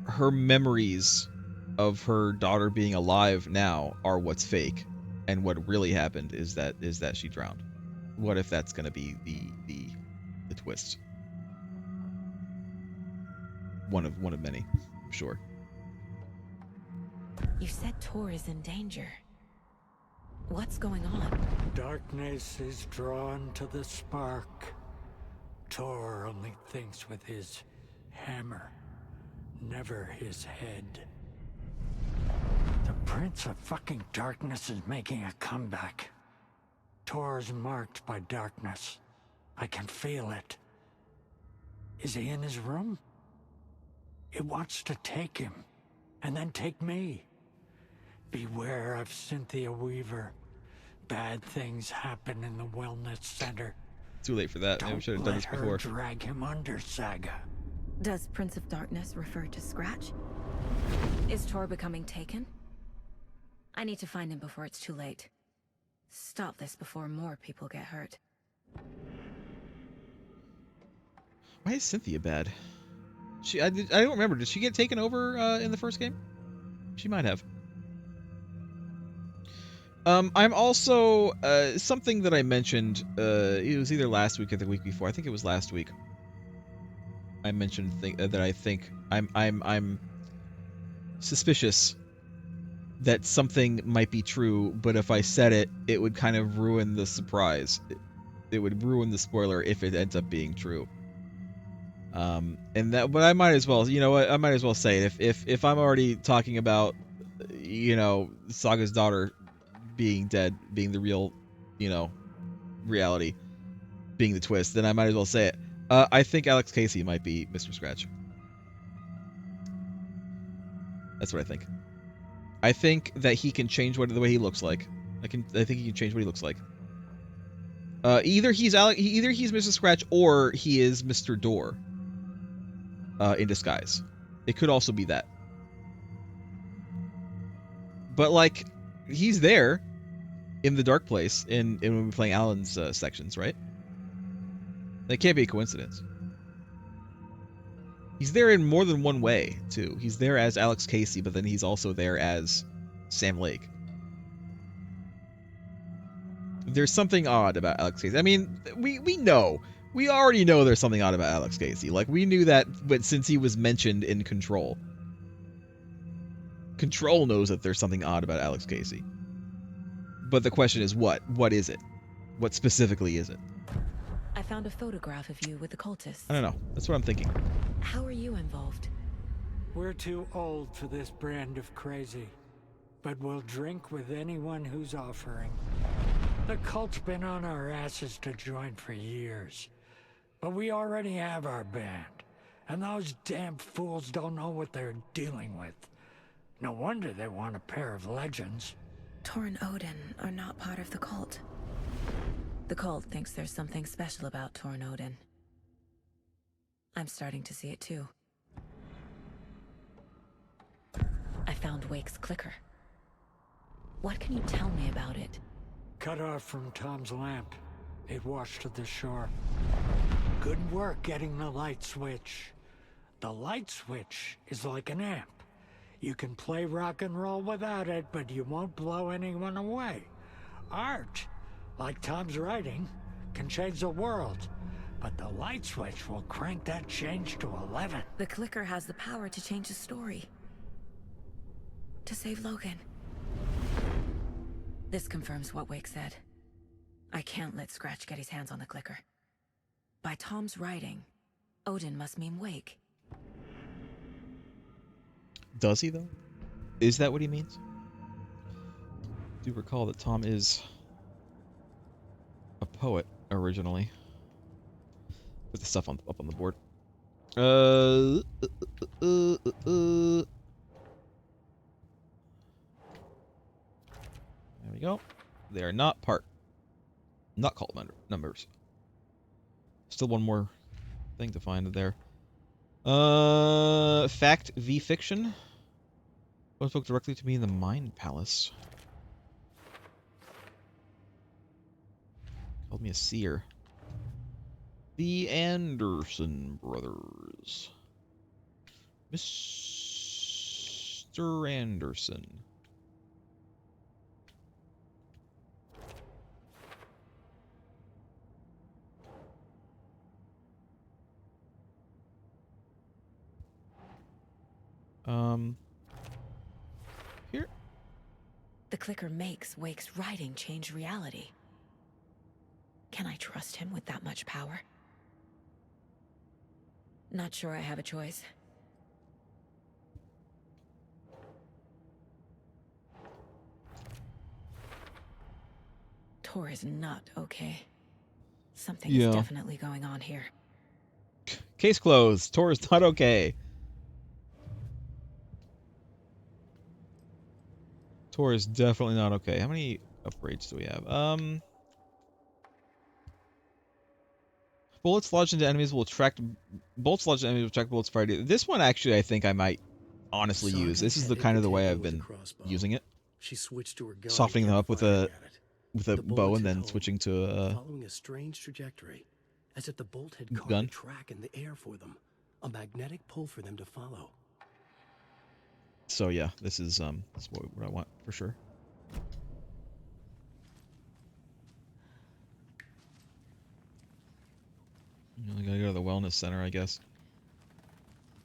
her memories of her daughter being alive now are what's fake, and what really happened is that she drowned. What if that's going to be the twist? One of many, I'm sure. You said Tor is in danger. What's going on? Darkness is drawn to the spark. Tor only thinks with his hammer, never his head. The Prince of fucking Darkness is making a comeback. Tor's marked by darkness. I can feel it. Is he in his room? It wants to take him, and then take me. Beware of Cynthia Weaver. Bad things happen in the wellness center. Too late for that. Maybe we should have done this before. Don't let her drag him under, Saga. Does Prince of Darkness refer to Scratch? Is Tor becoming taken? I need to find him before it's too late. Stop this before more people get hurt. Why is Cynthia bad? I don't remember. Did she get taken over in the first game? She might have. I'm also something that I mentioned. It was either last week or the week before. I think it was last week. I mentioned that I think I'm suspicious that something might be true, but if I said it, it would kind of ruin the surprise. It would ruin the spoiler if it ends up being true. And that, but I might as well, you know what? I might as well say it. If I'm already talking about, Saga's daughter being dead, being the real, reality, being the twist, then I might as well say it. I think Alex Casey might be Mr. Scratch. That's what I think. I think that he can change the way he looks like. I think he can change what he looks like. Either he's Mr. Scratch or he is Mr. Door. In disguise. It could also be that. But like, he's there in the dark place in when we're playing Alan's sections, right? That can't be a coincidence. He's there in more than one way, too. He's there as Alex Casey, but then he's also there as Sam Lake. There's something odd about Alex Casey. I mean, we know. We already know there's something odd about Alex Casey. Like, we knew that but since he was mentioned in Control. Control knows that there's something odd about Alex Casey. But the question is what? What is it? What specifically is it? I found a photograph of you with the cultists. I don't know. That's what I'm thinking. How are you involved? We're too old for this brand of crazy. but we'll drink with anyone who's offering. The cult's been on our asses to join for years. But we already have our band. And those damn fools don't know what they're dealing with. No wonder they want a pair of legends. Tor and Odin are not part of the cult. The cult thinks there's something special about Tor and Odin. I'm starting to see it too. I found Wake's clicker. What can you tell me about it? Cut off from Tom's lamp. It washed to the shore. Good work getting the light switch. The light switch is like an amp. You can play rock and roll without it, but you won't blow anyone away. Art, like Tom's writing, can change the world. But the light switch will crank that change to 11. The clicker has the power to change the story. To save Logan. This confirms what Wake said. I can't let Scratch get his hands on the clicker. By Tom's writing, Odin must mean Wake. Does he, though? Is that what he means? Do recall that Tom is a poet originally. Put the stuff up on the board. There we go. They are not cult members. Still one more thing to find there. Fact v fiction. One spoke directly to me in the Mind Palace. Called me a seer. The Anderson brothers. Mr. Anderson. Here. The clicker makes Wake's writing change reality. Can I trust him with that much power? Not sure I have a choice. Tor is not okay. Something is definitely going on here. Case closed. Tor is not okay. Tor is definitely not okay. How many upgrades do we have? Bullets lodged into enemies will attract bullets priority. This one actually I think I might honestly use. This is the kind of the way I've been using it. She switched to her gun, softening them up with a bow and then home, switching to a following a strange trajectory, as if the bolt had carved gun. a track in the air for them, a magnetic pull for them to follow. So yeah, this is what I want for sure. I gotta go to the wellness center, I guess.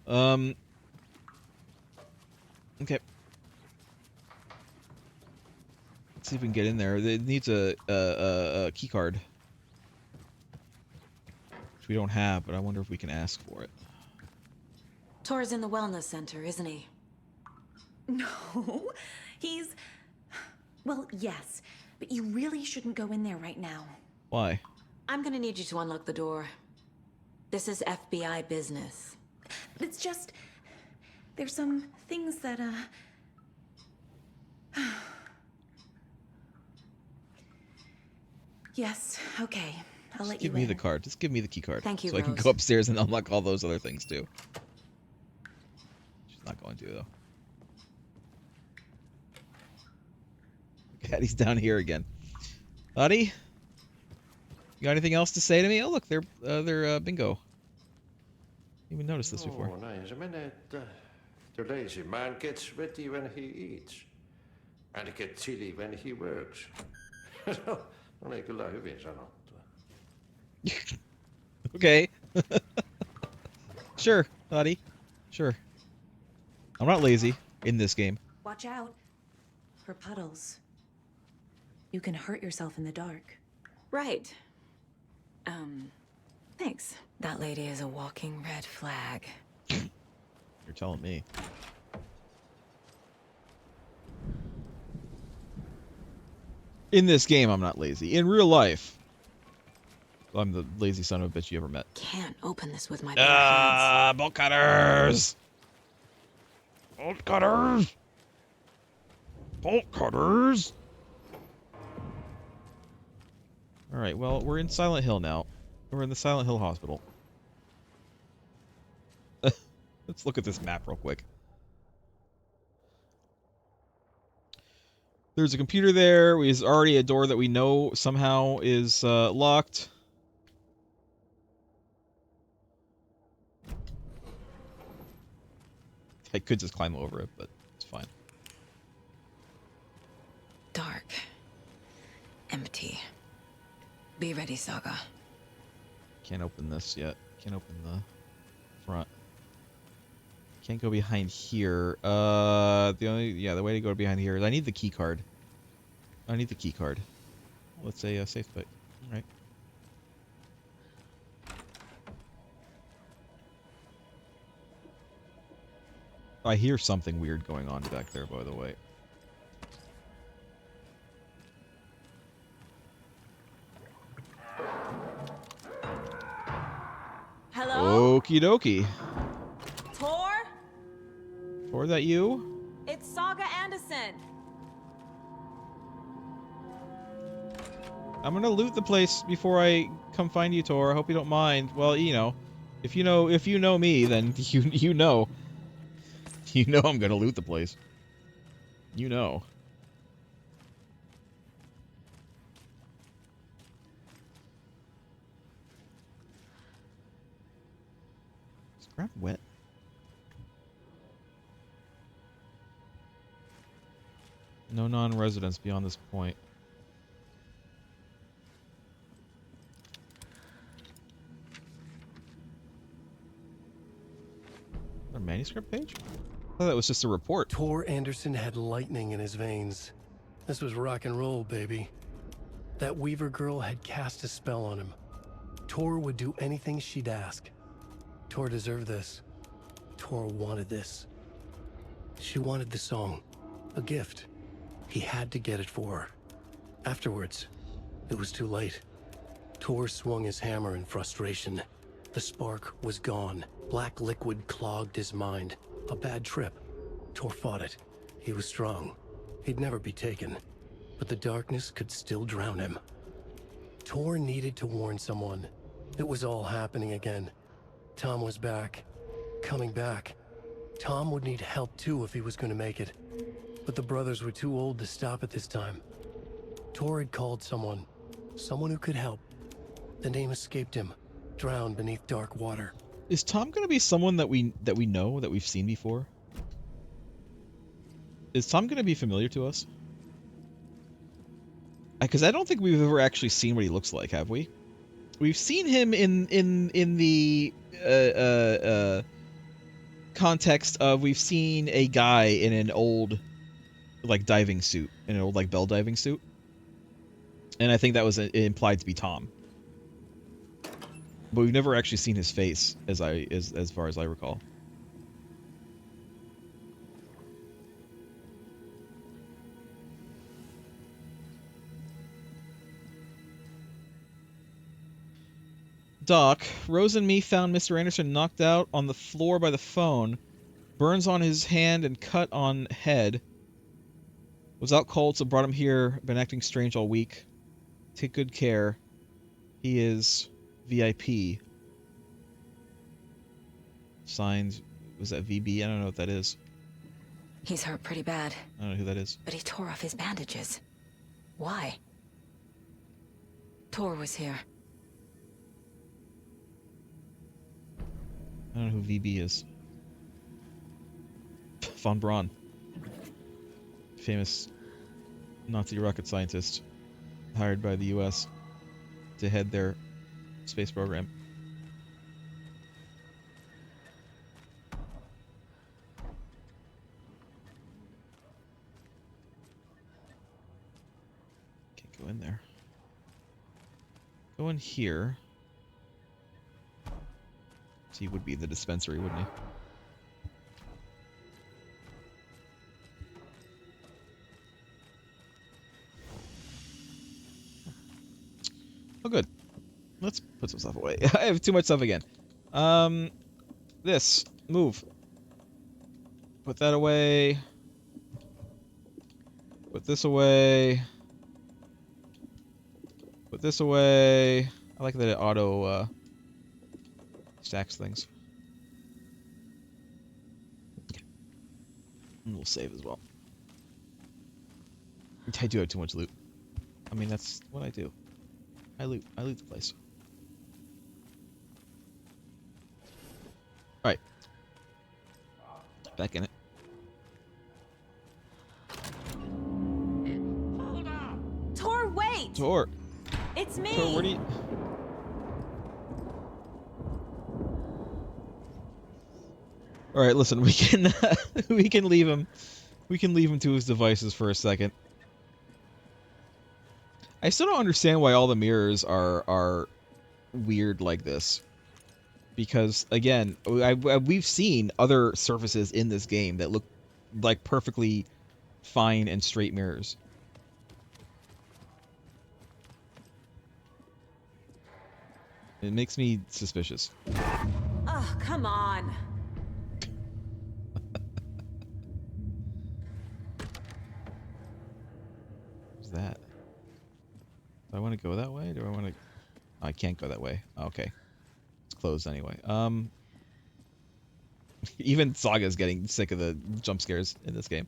Okay. Let's see if we can get in there. It needs a key card, which we don't have, but I wonder if we can ask for it. Tor's in the wellness center, isn't he? No, he's... Well, yes, but you really shouldn't go in there right now. Why? I'm gonna need you to unlock the door. This is FBI business. It's just... There's some things that, Yes, okay. I'll let you in. Give me the card. Just give me the key card. Thank you, so I can Rose. go upstairs and unlock all those other things too. She's not going to though. Caddy's down here again. Buddy, you got anything else to say to me? Oh look, they're bingo. Didn't even noticed this before. No, näin se menee, että the lazy man gets sweaty when he eats, and gets chilly when he works. Oli kyllä hyvin sanottua. Okay. Sure, buddy. Sure. I'm not lazy in this game. Watch out for puddles. You can hurt yourself in the dark. Right. Thanks. That lady is a walking red flag. You're telling me. In this game, I'm not lazy. In real life, I'm the lazy son of a bitch you ever met. Can't open this with my bare hands. Bolt cutters! Bolt cutters! Bolt cutters! Alright, well, we're in Silent Hill now. We're in the Silent Hill Hospital. Let's look at this map real quick. There's a computer there. There's already a door that we know somehow is locked. I could just climb over it, but it's fine. Dark. Empty. Be ready, Saga. Can't open this yet. Can't open the front. Can't go behind here. The way to go behind here is I need the key card. I need the key card. Let's say a safe pick. All right. I hear something weird going on back there, by the way. Hello? Okie dokie. Tor? Tor, that you? It's Saga Anderson. I'm gonna loot the place before I come find you, Tor. I hope you don't mind. Well, you know, if you know me, then you know. You know I'm gonna loot the place. You know. Is crap wet? No non-residents beyond this point. A manuscript page? I thought that was just a report. Tor Anderson had lightning in his veins. This was rock and roll, baby. That Weaver girl had cast a spell on him. Tor would do anything she'd ask. Tor deserved this. Tor wanted this. She wanted the song. A gift. He had to get it for her. Afterwards, it was too late. Tor swung his hammer in frustration. The spark was gone. Black liquid clogged his mind. A bad trip. Tor fought it. He was strong. He'd never be taken. But the darkness could still drown him. Tor needed to warn someone. It was all happening again. Tom was back. Coming back. Tom would need help too if he was going to make it. But the brothers were too old to stop it this time. Tor had called someone. Someone who could help. The name escaped him. Drowned beneath dark water. Is Tom going to be someone that we know, that we've seen before? Is Tom going to be familiar to us? Because I don't think we've ever actually seen what he looks like, have we? We've seen him in the context of we've seen a guy in an old like diving suit, in an old like bell diving suit, and I think that was implied to be Tom. But we've never actually seen his face, as far as I recall. Doc, Rose and me found Mr. Anderson knocked out on the floor by the phone. Burns on his hand and cut on head. Was out cold, so brought him here. Been acting strange all week. Take good care. He is VIP. Signed, was that VB? I don't know what that is. He's hurt pretty bad. I don't know who that is. But he tore off his bandages. Why? Tor was here. I don't know who VB is. Von Braun. Famous Nazi rocket scientist hired by the US to head their space program. Can't go in there. Go in here. So he would be the dispensary, wouldn't he? Oh, good. Let's put some stuff away. I have too much stuff again. This. Move. Put that away. Put this away. Put this away. I like that it auto stacks things. And we'll save as well. I do have too much loot. I mean, that's what I do. I loot the place. Alright. Back in it. Tor, wait! Tor! It's me! Tor, where do you... Alright, listen, we can we can leave him. We can leave him to his devices for a second. I still don't understand why all the mirrors are weird like this. Because, again, we've seen other surfaces in this game that look like perfectly fine and straight mirrors. It makes me suspicious. Oh, come on. What's that? Do I want to go that way? Do I want to... Oh, I can't go that way. Okay. It's closed anyway. Even Saga's getting sick of the jump scares in this game.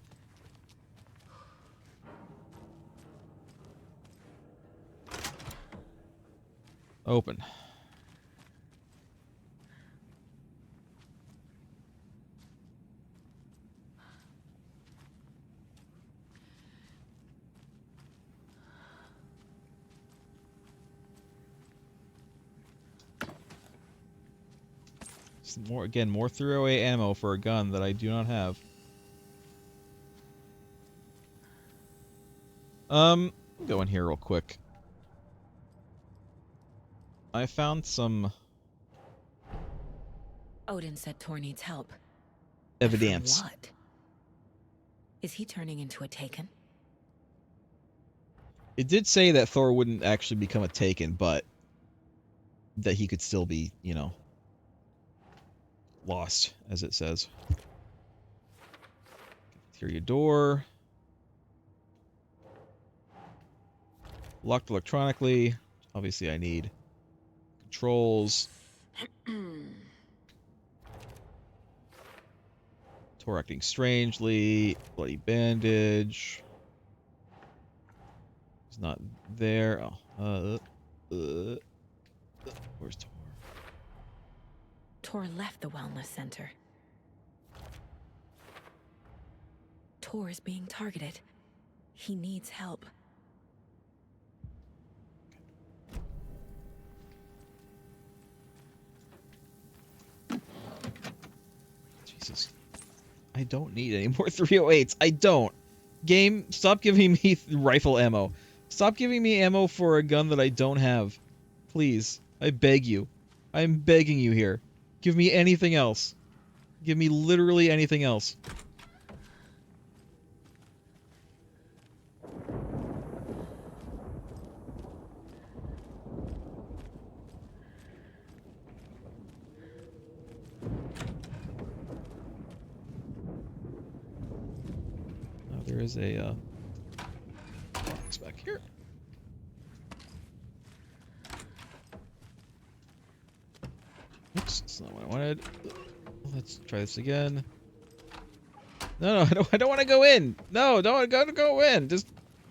Open. More throwaway ammo for a gun that I do not have. Go in here real quick. I found some Odin said Tor needs help. evidence. From what? Is he turning into a Taken? It did say that Thor wouldn't actually become a Taken, but that he could still be, you know, lost, as it says. Cafeteria door. Locked electronically. Obviously, I need controls. Tor acting strangely. Bloody bandage. He's not there. Oh. Where's Tor? Tor left the wellness center. Tor is being targeted. He needs help. Jesus. I don't need any more 308s. I don't. Game, stop giving me rifle ammo. Stop giving me ammo for a gun that I don't have. Please. I beg you. I'm begging you here. Give me anything else. Give me literally anything else. Now there is a box back here. Oops, that's not what I wanted. Let's try this again. No, I don't want to go in. No, don't go in. Just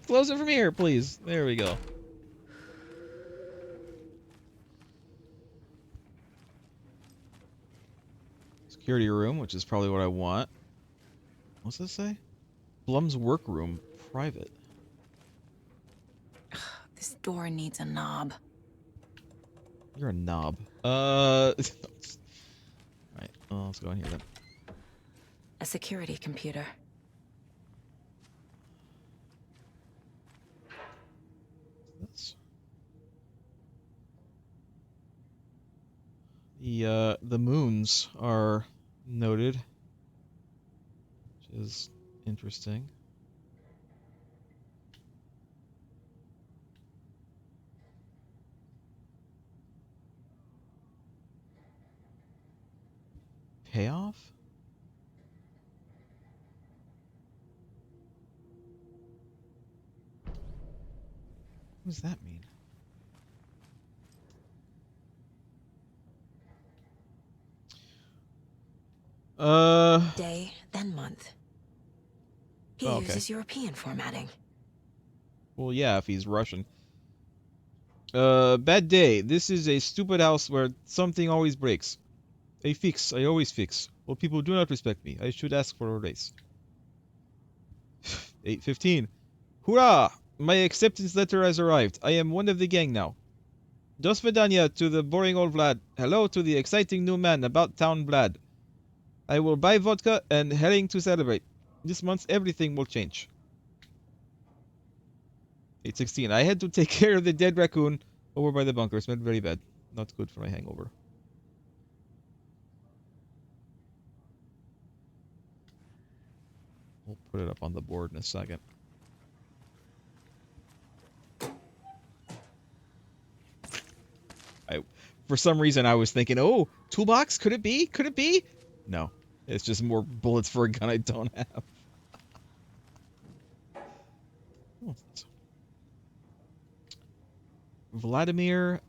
close it from here, please. There we go. Security room, which is probably what I want. What's this say? Blum's workroom, private. This door needs a knob. You're a knob. Alright, well, let's go in here then. A security computer. This. The moons are noted, which is interesting. payoff? What does that mean? Day, then month. He okay. uses European formatting. Well, yeah, if he's Russian. Bad day. This is a stupid house where something always breaks. I fix. I always fix. Well, people do not respect me. I should ask for a raise. 8:15. Hurrah! My acceptance letter has arrived. I am one of the gang now. Dos Vidania to the boring old Vlad. Hello to the exciting new man about town Vlad. I will buy vodka and herring to celebrate. This month everything will change. 8:16. I had to take care of the dead raccoon over by the bunker. Smelled very bad. Not good for my hangover. We'll put it up on the board in a second. For some reason, I was thinking, oh, toolbox? Could it be? Could it be? No. It's just more bullets for a gun I don't have. Oh. Vladimir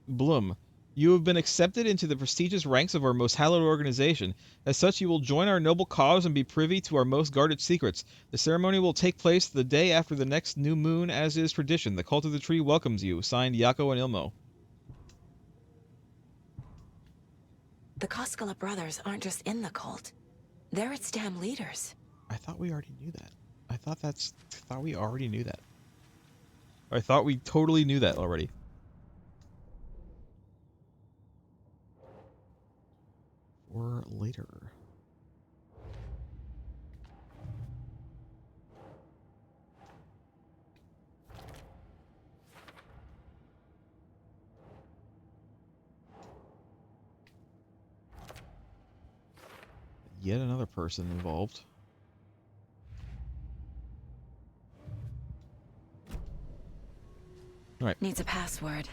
Blum. You have been accepted into the prestigious ranks of our most hallowed organization. As such, you will join our noble cause and be privy to our most guarded secrets. The ceremony will take place the day after the next new moon, as is tradition. The Cult of the Tree welcomes you. Signed, Yako and Ilmo. The Koskela brothers aren't just in the cult. They're its damn leaders. I thought we already knew that. I thought we already knew that. I thought we totally knew that already. Or later. Yet another person involved. All right. Needs a password.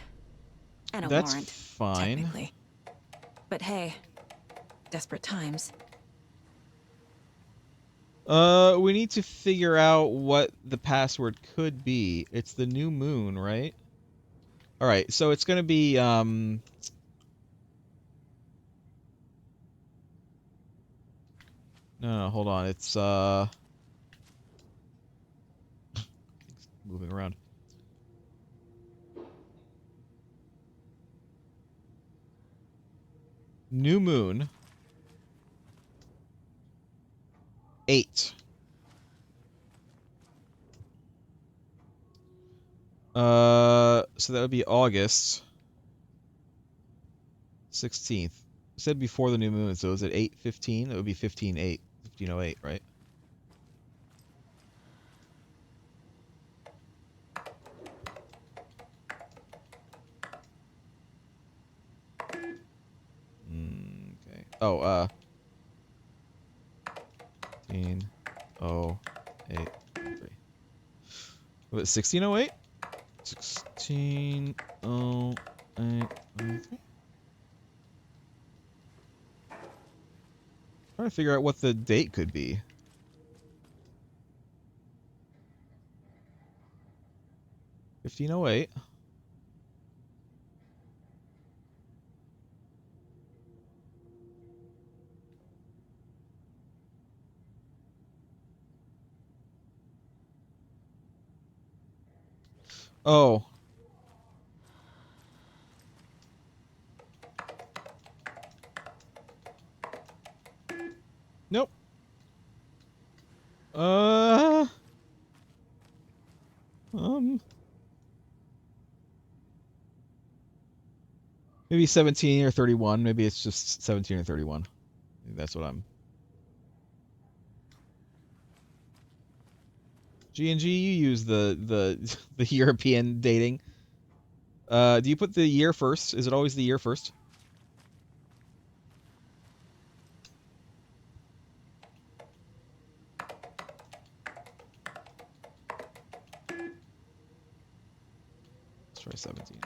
And a That's warrant. fine. Technically. But hey, desperate times. We need to figure out what the password could be. It's the new moon, right? All right, so it's gonna be No, hold on. It's moving around. New moon. 8. So that would be August 16th. I said before the new moon, so is it 8:15? It would be 15:08. 15:08, right? Okay. Oh, 15:08. Was it 16:08? 16:08. Trying to figure out what the date could be. $15:08. Oh. Nope. Maybe 17 or 31. Maybe it's just 17 or 31. That's what I'm. G&G, you use the European dating. Do you put the year first? Is it always the year first? Let's try 17.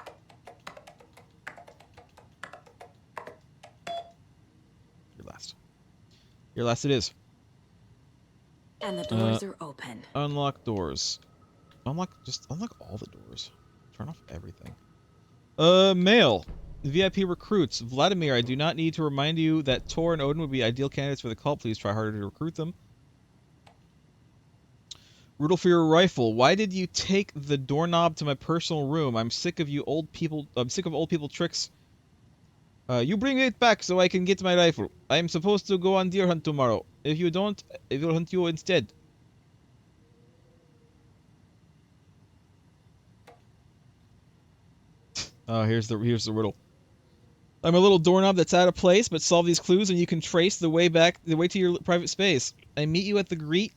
Your last. Here, last it is. And the doors are open. Unlock doors. Just unlock all the doors. Turn off everything. Mail. VIP recruits. Vladimir, I do not need to remind you that Tor and Odin would be ideal candidates for the cult. Please try harder to recruit them. Rudolph for your rifle. Why did you take the doorknob to my personal room? I'm sick of old people tricks. You bring it back so I can get my rifle. I am supposed to go on deer hunt tomorrow. If you don't, I will hunt you instead. Oh, here's the riddle. I'm a little doorknob that's out of place, but solve these clues and you can trace the way to your private space. I meet you at the Greet,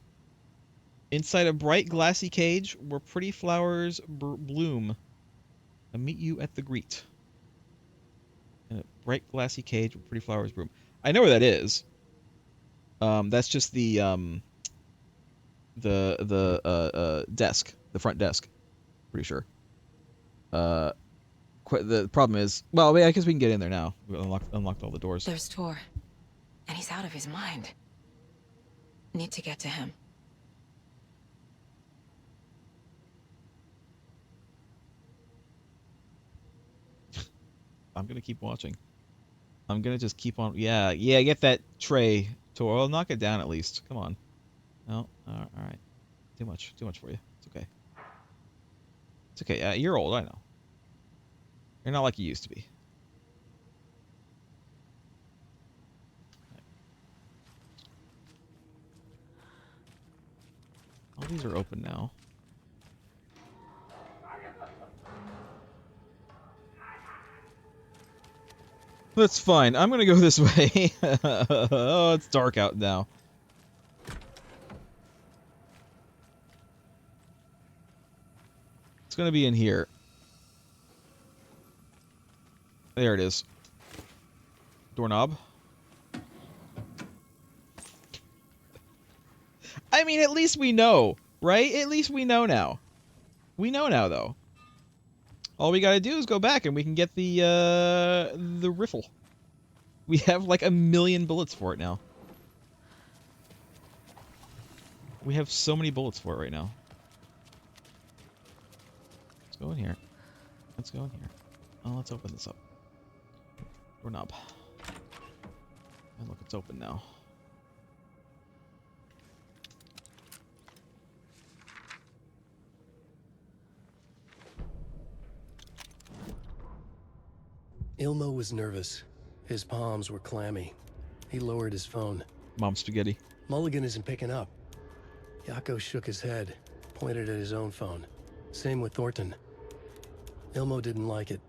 inside a bright glassy cage where pretty flowers bloom. I meet you at the Greet. In a bright glassy cage where pretty flowers bloom. I know where that is. That's just the desk, the front desk. Pretty sure. The problem is, well, I guess we can get in there now. We unlocked all the doors. There's Tor, and he's out of his mind. Need to get to him. I'm gonna keep watching. I'm gonna just keep on. Yeah. Get that tray, Tor. I'll knock it down at least. Come on. No. All right. Too much for you. It's okay. It's okay. You're old. I know. You're not like you used to be. All these are open now. That's fine. I'm gonna go this way. Oh, it's dark out now. It's gonna be in here. There it is. Doorknob. I mean, at least we know, right? At least we know now. We know now, though. All we gotta do is go back and we can get the riffle. We have like 1,000,000 bullets for it now. We have so many bullets for it right now. Let's go in here. Let's go in here. Oh, let's open this up. Doorknob. And look, it's open now. Ilmo was nervous. His palms were clammy. He lowered his phone. Mom spaghetti. Mulligan isn't picking up. Yako shook his head, pointed at his own phone. Same with Thornton. Ilmo didn't like it.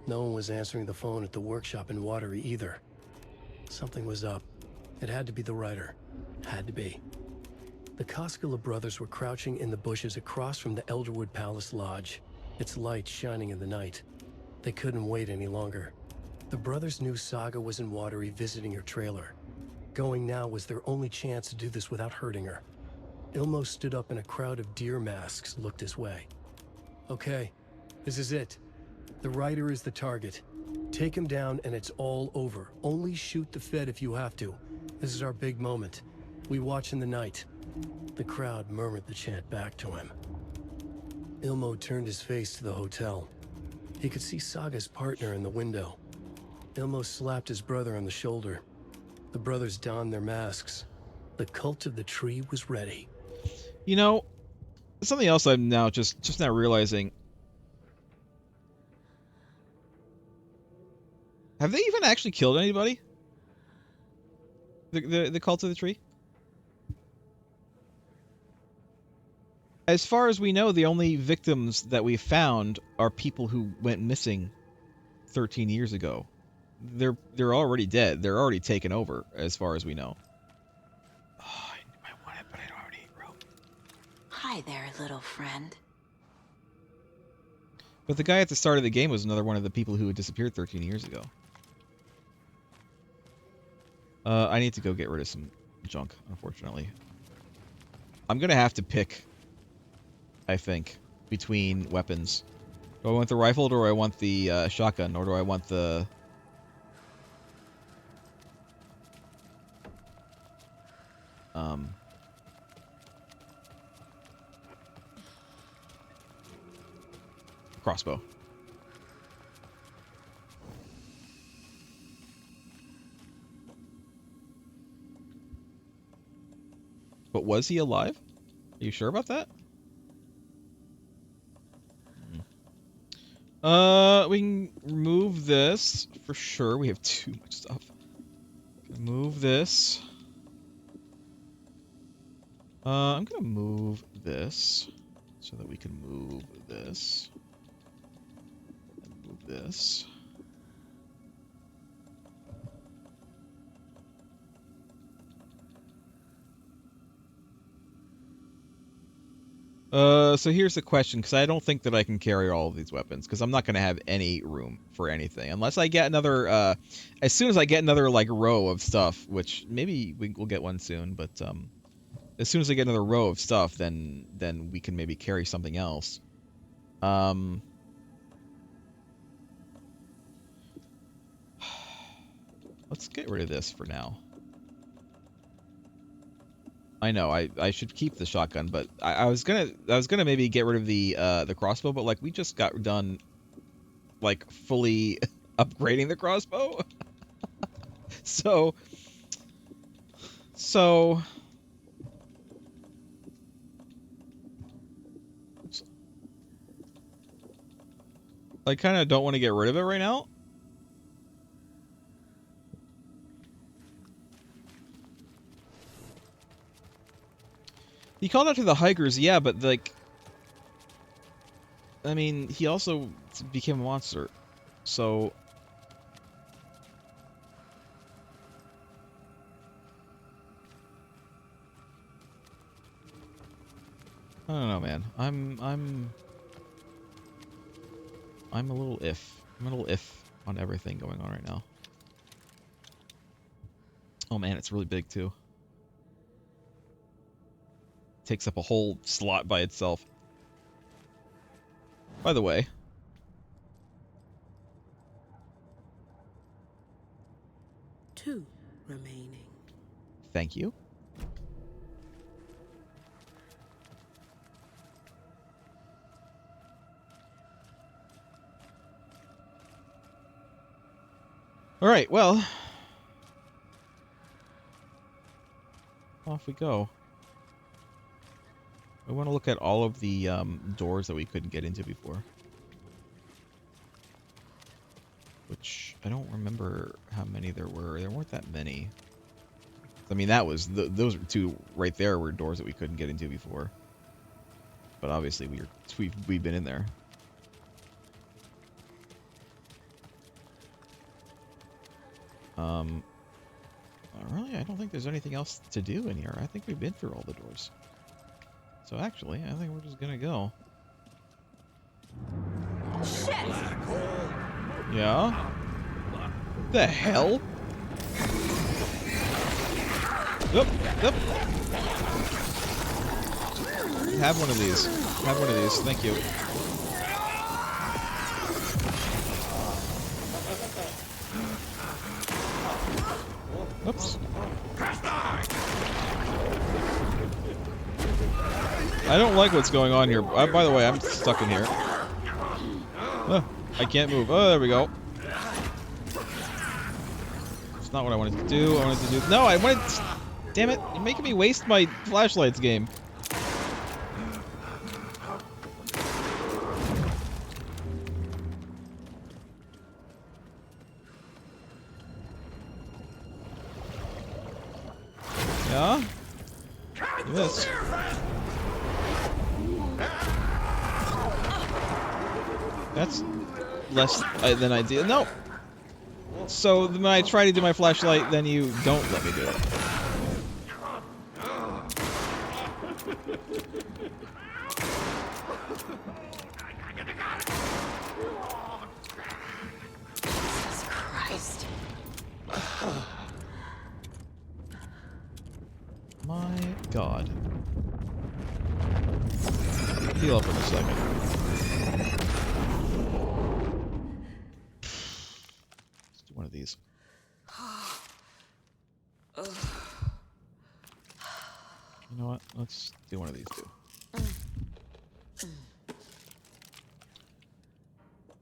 No one was answering the phone at the workshop in Watery either. Something was up. It had to be the writer. Had to be. The Koskela brothers were crouching in the bushes across from the Elderwood Palace Lodge, its light shining in the night. They couldn't wait any longer. The brothers knew Saga was in Watery visiting her trailer. Going now was their only chance to do this without hurting her. Ilmo stood up and a crowd of deer masks looked his way. Okay, this is it. The writer is the target. Take him down and it's all over. Only shoot the Fed if you have to. This is our big moment. We watch in the night. The crowd murmured the chant back to him. Ilmo turned his face to the hotel. He could see Saga's partner in the window. Ilmo slapped his brother on the shoulder. The brothers donned their masks. The cult of the tree was ready. You know, something else I'm now just now realizing. Have they even actually killed anybody? The cult of the tree? As far as we know, the only victims that we found are people who went missing 13 years ago. They're already dead. They're already taken over, as far as we know. Oh, I want it, but I already wrote. Hi there, little friend. But the guy at the start of the game was another one of the people who had disappeared 13 years ago. I need to go get rid of some junk, unfortunately. I'm gonna have to pick, I think, between weapons. Do I want the rifle, or do I want the shotgun, or do I want the... crossbow. But was he alive? Are you sure about that? We can remove this for sure. We have too much stuff. Move this. I'm gonna move this so that we can move this. And move this. So here's the question, because I don't think that I can carry all of these weapons, because I'm not going to have any room for anything. Unless I get another, as soon as I get another, like, row of stuff, which maybe we'll get one soon, but, as soon as I get another row of stuff, then we can maybe carry something else. Let's get rid of this for now. I know I should keep the shotgun, but I was gonna maybe get rid of the crossbow, but like we just got done like fully upgrading the crossbow. so I kind of don't want to get rid of it right now. He called out to the hikers, yeah, but, like, I mean, he also became a monster, so... I don't know, man. I'm a little iff. I'm a little iff on everything going on right now. Oh man, it's really big, too. Takes up a whole slot by itself. By the way, two remaining. Thank you. All right, well, off we go. I want to look at all of the doors that we couldn't get into before. Which, I don't remember how many there were. There weren't that many. I mean, that was... those are two right there were doors that we couldn't get into before. But obviously, we've been in there. Really, I don't think there's anything else to do in here. I think we've been through all the doors. So actually, I think we're just gonna go. Shit! Yeah? The hell? Yep, yep. Have one of these. Have one of these. Thank you. Oops. I don't like what's going on here. By the way, I'm stuck in here. I can't move. Oh, there we go. It's not what I wanted to do. I wanted to do... No, I wanted... Damn it. You're making me waste my flashlights game. Yeah? You missed. That's less than ideal. No! So when I try to do my flashlight, then you don't let me do it. Jesus Christ. My God. Heal up in a second. Let's do one of these. You know what? Let's do one of these two.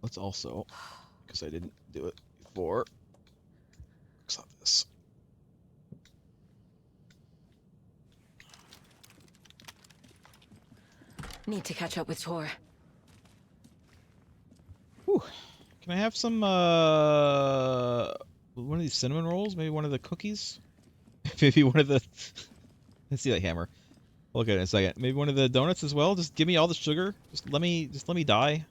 Let's also, because I didn't do it before, looks like this. Need to catch up with Tor. Whew. Can I have some, one of these cinnamon rolls? Maybe one of the cookies? Maybe one of the... Let's see that hammer. Look at it in a second. Maybe one of the donuts as well? Just give me all the sugar. Just let me die.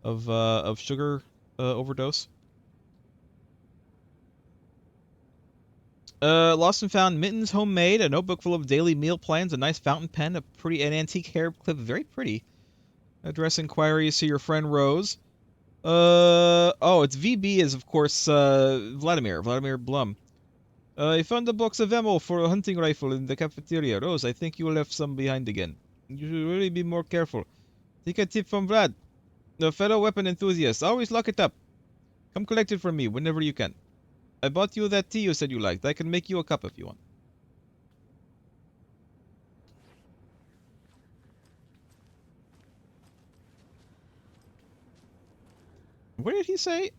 Of sugar overdose. Lost and found mittens, homemade, a notebook full of daily meal plans, a nice fountain pen, an antique hair clip, very pretty. Address inquiries to your friend Rose. Oh, it's VB is of course Vladimir Blum. I found a box of ammo for a hunting rifle in the cafeteria. Rose, I think you left some behind again. You should really be more careful. Take a tip from Vlad, a fellow weapon enthusiast. Always lock it up. Come collect it from me whenever you can. I bought you that tea you said you liked. I can make you a cup if you want. What did he say?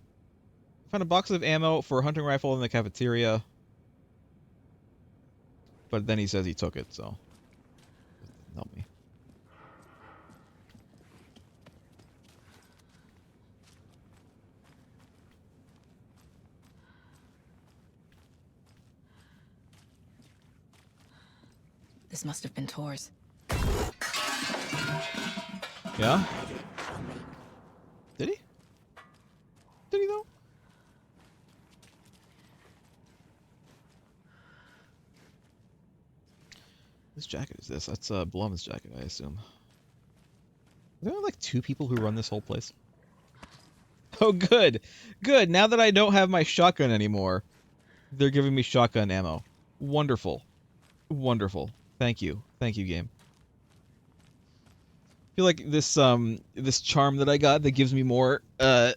Found a box of ammo for a hunting rifle in the cafeteria. But then he says he took it, so... That didn't help me. This must have been Tor's. Yeah? Did he? Did he though? Whose jacket is this? That's Blum's jacket, I assume. Are there like 2 people who run this whole place? Oh, good. Good. Now that I don't have my shotgun anymore, they're giving me shotgun ammo. Wonderful. Wonderful. Thank you. Thank you, game. I feel like this this charm that I got that gives me more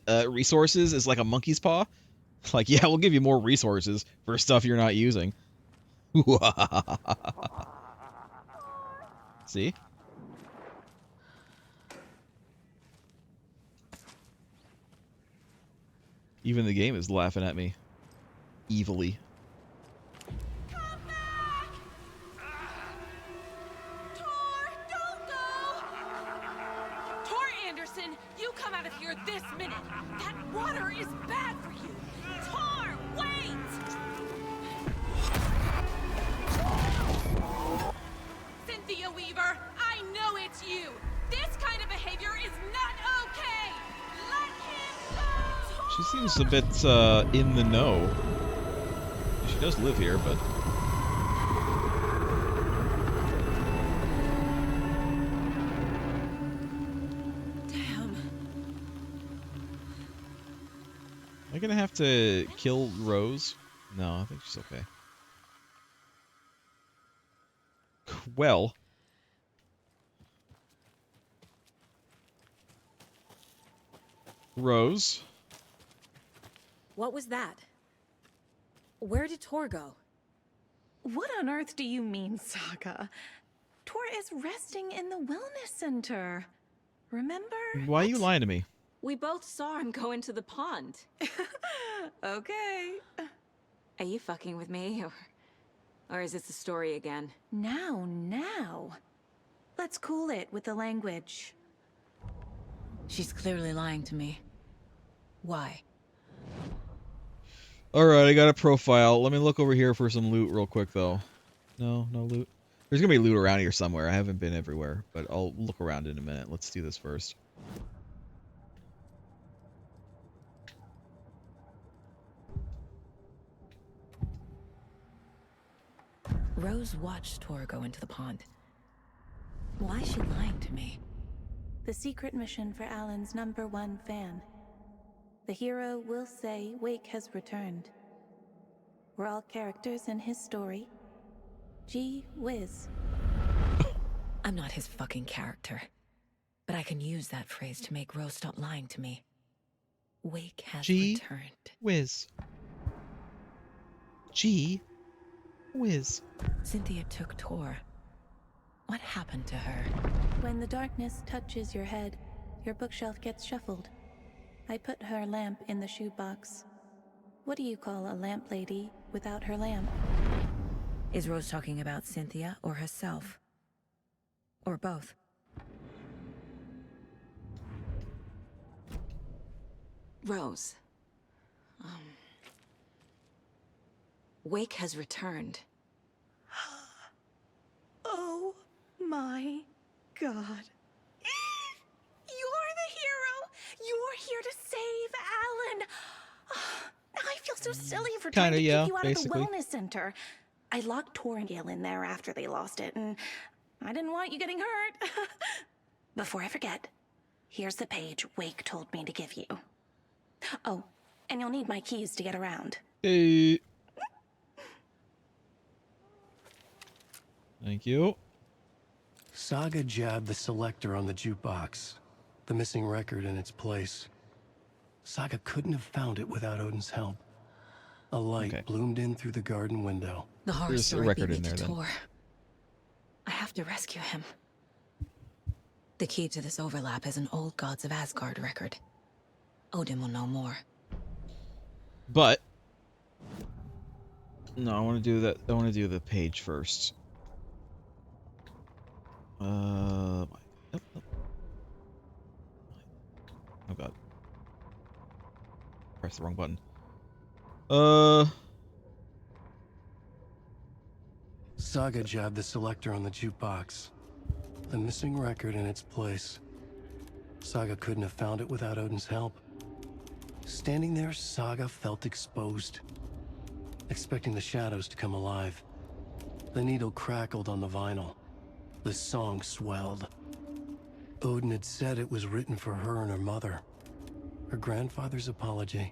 resources is like a monkey's paw. Like, yeah, we'll give you more resources for stuff you're not using. See? Even the game is laughing at me. Evilly. Tor Anderson, you come out of here this minute. That water is bad for you. Tor, wait! Cynthia Weaver, I know it's you. This kind of behavior is not okay. Let him go. She seems a bit in the know. She does live here, but... Damn. Am I gonna have to kill Rose? No, I think she's okay. Well... Rose? What was that? Where did Tor go? What on earth do you mean, Saga? Tor is resting in the wellness center. Remember? Why are you lying to me? We both saw him go into the pond. Okay. Are you fucking with me, or is this the story again? Now. Let's cool it with the language. She's clearly lying to me. Why? Alright, I got a profile. Let me look over here for some loot real quick, though. No loot. There's gonna be loot around here somewhere. I haven't been everywhere, but I'll look around in a minute. Let's do this first. Rose watched Tor go into the pond. Why is she lying to me? The secret mission for Alan's #1 fan. The hero will say Wake has returned. We're all characters in his story. Gee whiz. I'm not his fucking character. But I can use that phrase to make Rose stop lying to me. Wake has returned. Whiz. Gee Whiz. Cynthia took Tor. What happened to her? When the darkness touches your head, your bookshelf gets shuffled. I put her lamp in the shoebox. What do you call a lamp lady without her lamp? Is Rose talking about Cynthia or herself? Or both? Rose. Wake has returned. Oh my God. You're the hero! You're here to save Alan! I feel so silly for trying Kinda, to yeah, keep you out basically. of the wellness center. I locked Tor and Gale in there after they lost it, and I didn't want you getting hurt. Before I forget, here's the page Wake told me to give you. Oh, and you'll need my keys to get around. Hey. Thank you. Saga jabbed the selector on the jukebox, the missing record in its place. Saga couldn't have found it without Odin's help. A light bloomed in through the garden window. The horror There's a story record beat me in there, to then. Tor. I have to rescue him. The key to this overlap is an old Gods of Asgard record. Odin will know more. But no, I want to do that. I want to do the page first. Oh god. Press the wrong button. Saga jabbed the selector on the jukebox, the missing record in its place. Saga couldn't have found it without Odin's help. Standing there, Saga felt exposed, expecting the shadows to come alive. The needle crackled on the vinyl. The song swelled. Odin had said it was written for her and her mother. Her grandfather's apology.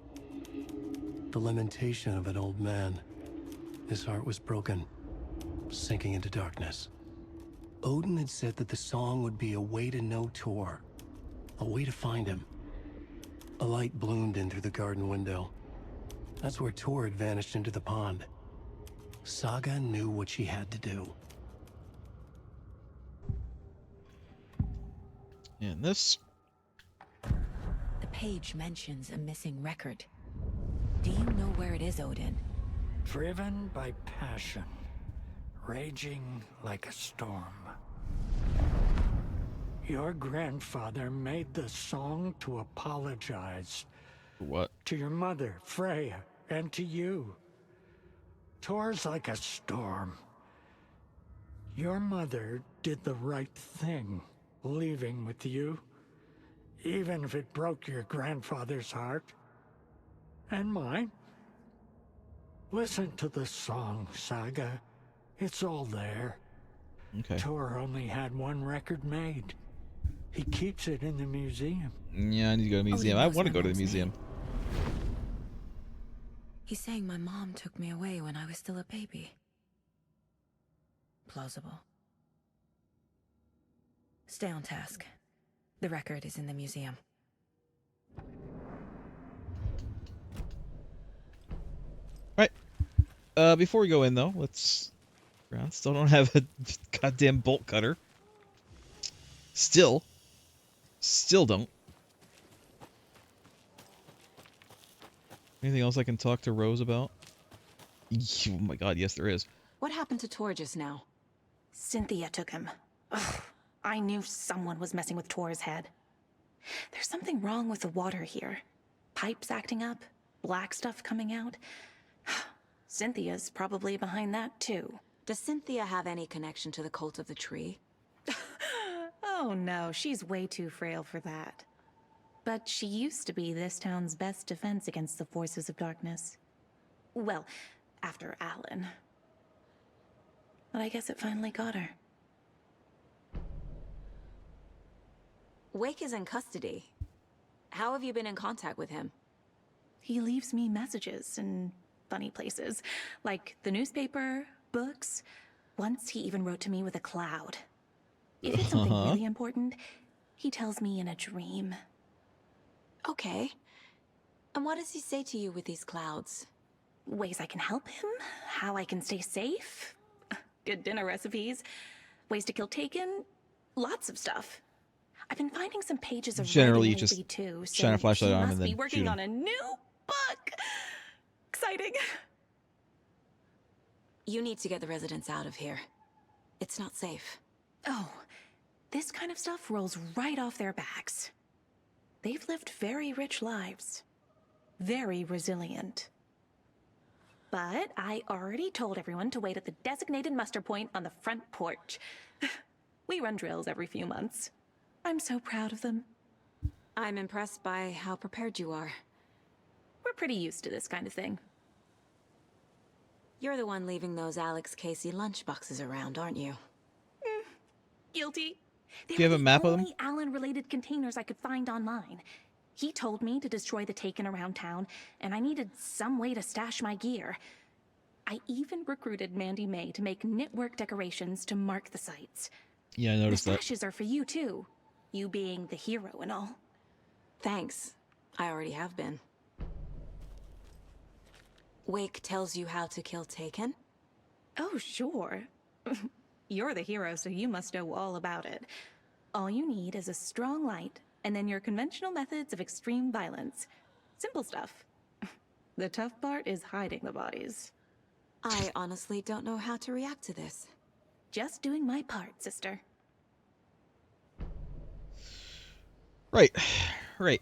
The lamentation of an old man. His heart was broken, sinking into darkness. Odin had said that the song would be a way to know Tor, a way to find him. A light bloomed in through the garden window. That's where Tor had vanished into the pond. Saga knew what she had to do. And this. The page mentions a missing record. Do you know where it is, Odin? Driven by passion, raging like a storm. Your grandfather made the song to apologize. What? To your mother, Freya, and to you. Tor's like a storm. Your mother did the right thing, leaving with you, even if it broke your grandfather's heart. And mine. Listen to the song, Saga. It's all there. Okay. Tor only had one record made. He keeps it in the museum. Yeah, I need to go to the museum. I want to go to the museum. He's saying my mom took me away when I was still a baby. Plausible. Stay on task. The record is in the museum. Right. Before we go in, though, let's... I still don't have a goddamn bolt cutter. Still don't. Anything else I can talk to Rose about? Oh my god, yes there is. What happened to Tor just now? Cynthia took him. Ugh, I knew someone was messing with Tor's head. There's something wrong with the water here. Pipes acting up, black stuff coming out. Cynthia's probably behind that too. Does Cynthia have any connection to the cult of the tree? Oh no, she's way too frail for that. But she used to be this town's best defense against the forces of darkness. Well, after Alan. But I guess it finally got her. Wake is in custody. How have you been in contact with him? He leaves me messages in funny places, like the newspaper, books. Once he even wrote to me with a cloud. If it's something really important, he tells me in a dream. Okay. And what does he say to you with these clouds? ways I can help him, how I can stay safe, good dinner recipes, ways to kill Taken, lots of stuff. I've been finding some pages of Generally, you writing just lately too, shine a so flashlight he on him must and be then working shoot him. on a new book. Exciting. You need to get the residents out of here. It's not safe. Oh, this kind of stuff rolls right off their backs. They've lived very rich lives. Very resilient. But I already told everyone to wait at the designated muster point on the front porch. We run drills every few months. I'm so proud of them. I'm impressed by how prepared you are. We're pretty used to this kind of thing. You're the one leaving those Alex Casey lunchboxes around, aren't you? Guilty. Do you have a map of them? Only Allen-related containers I could find online. He told me to destroy the Taken around town, and I needed some way to stash my gear. I even recruited Mandy May to make knitwork decorations to mark the sites. Yeah, I noticed the that. stashes are for you too, you being the hero and all. Thanks. I already have been. Wake tells you how to kill Taken? Oh, sure. You're the hero, so you must know all about it. All you need is a strong light, and then your conventional methods of extreme violence. Simple stuff. The tough part is hiding the bodies. I honestly don't know how to react to this. Just doing my part, sister. Right. Right.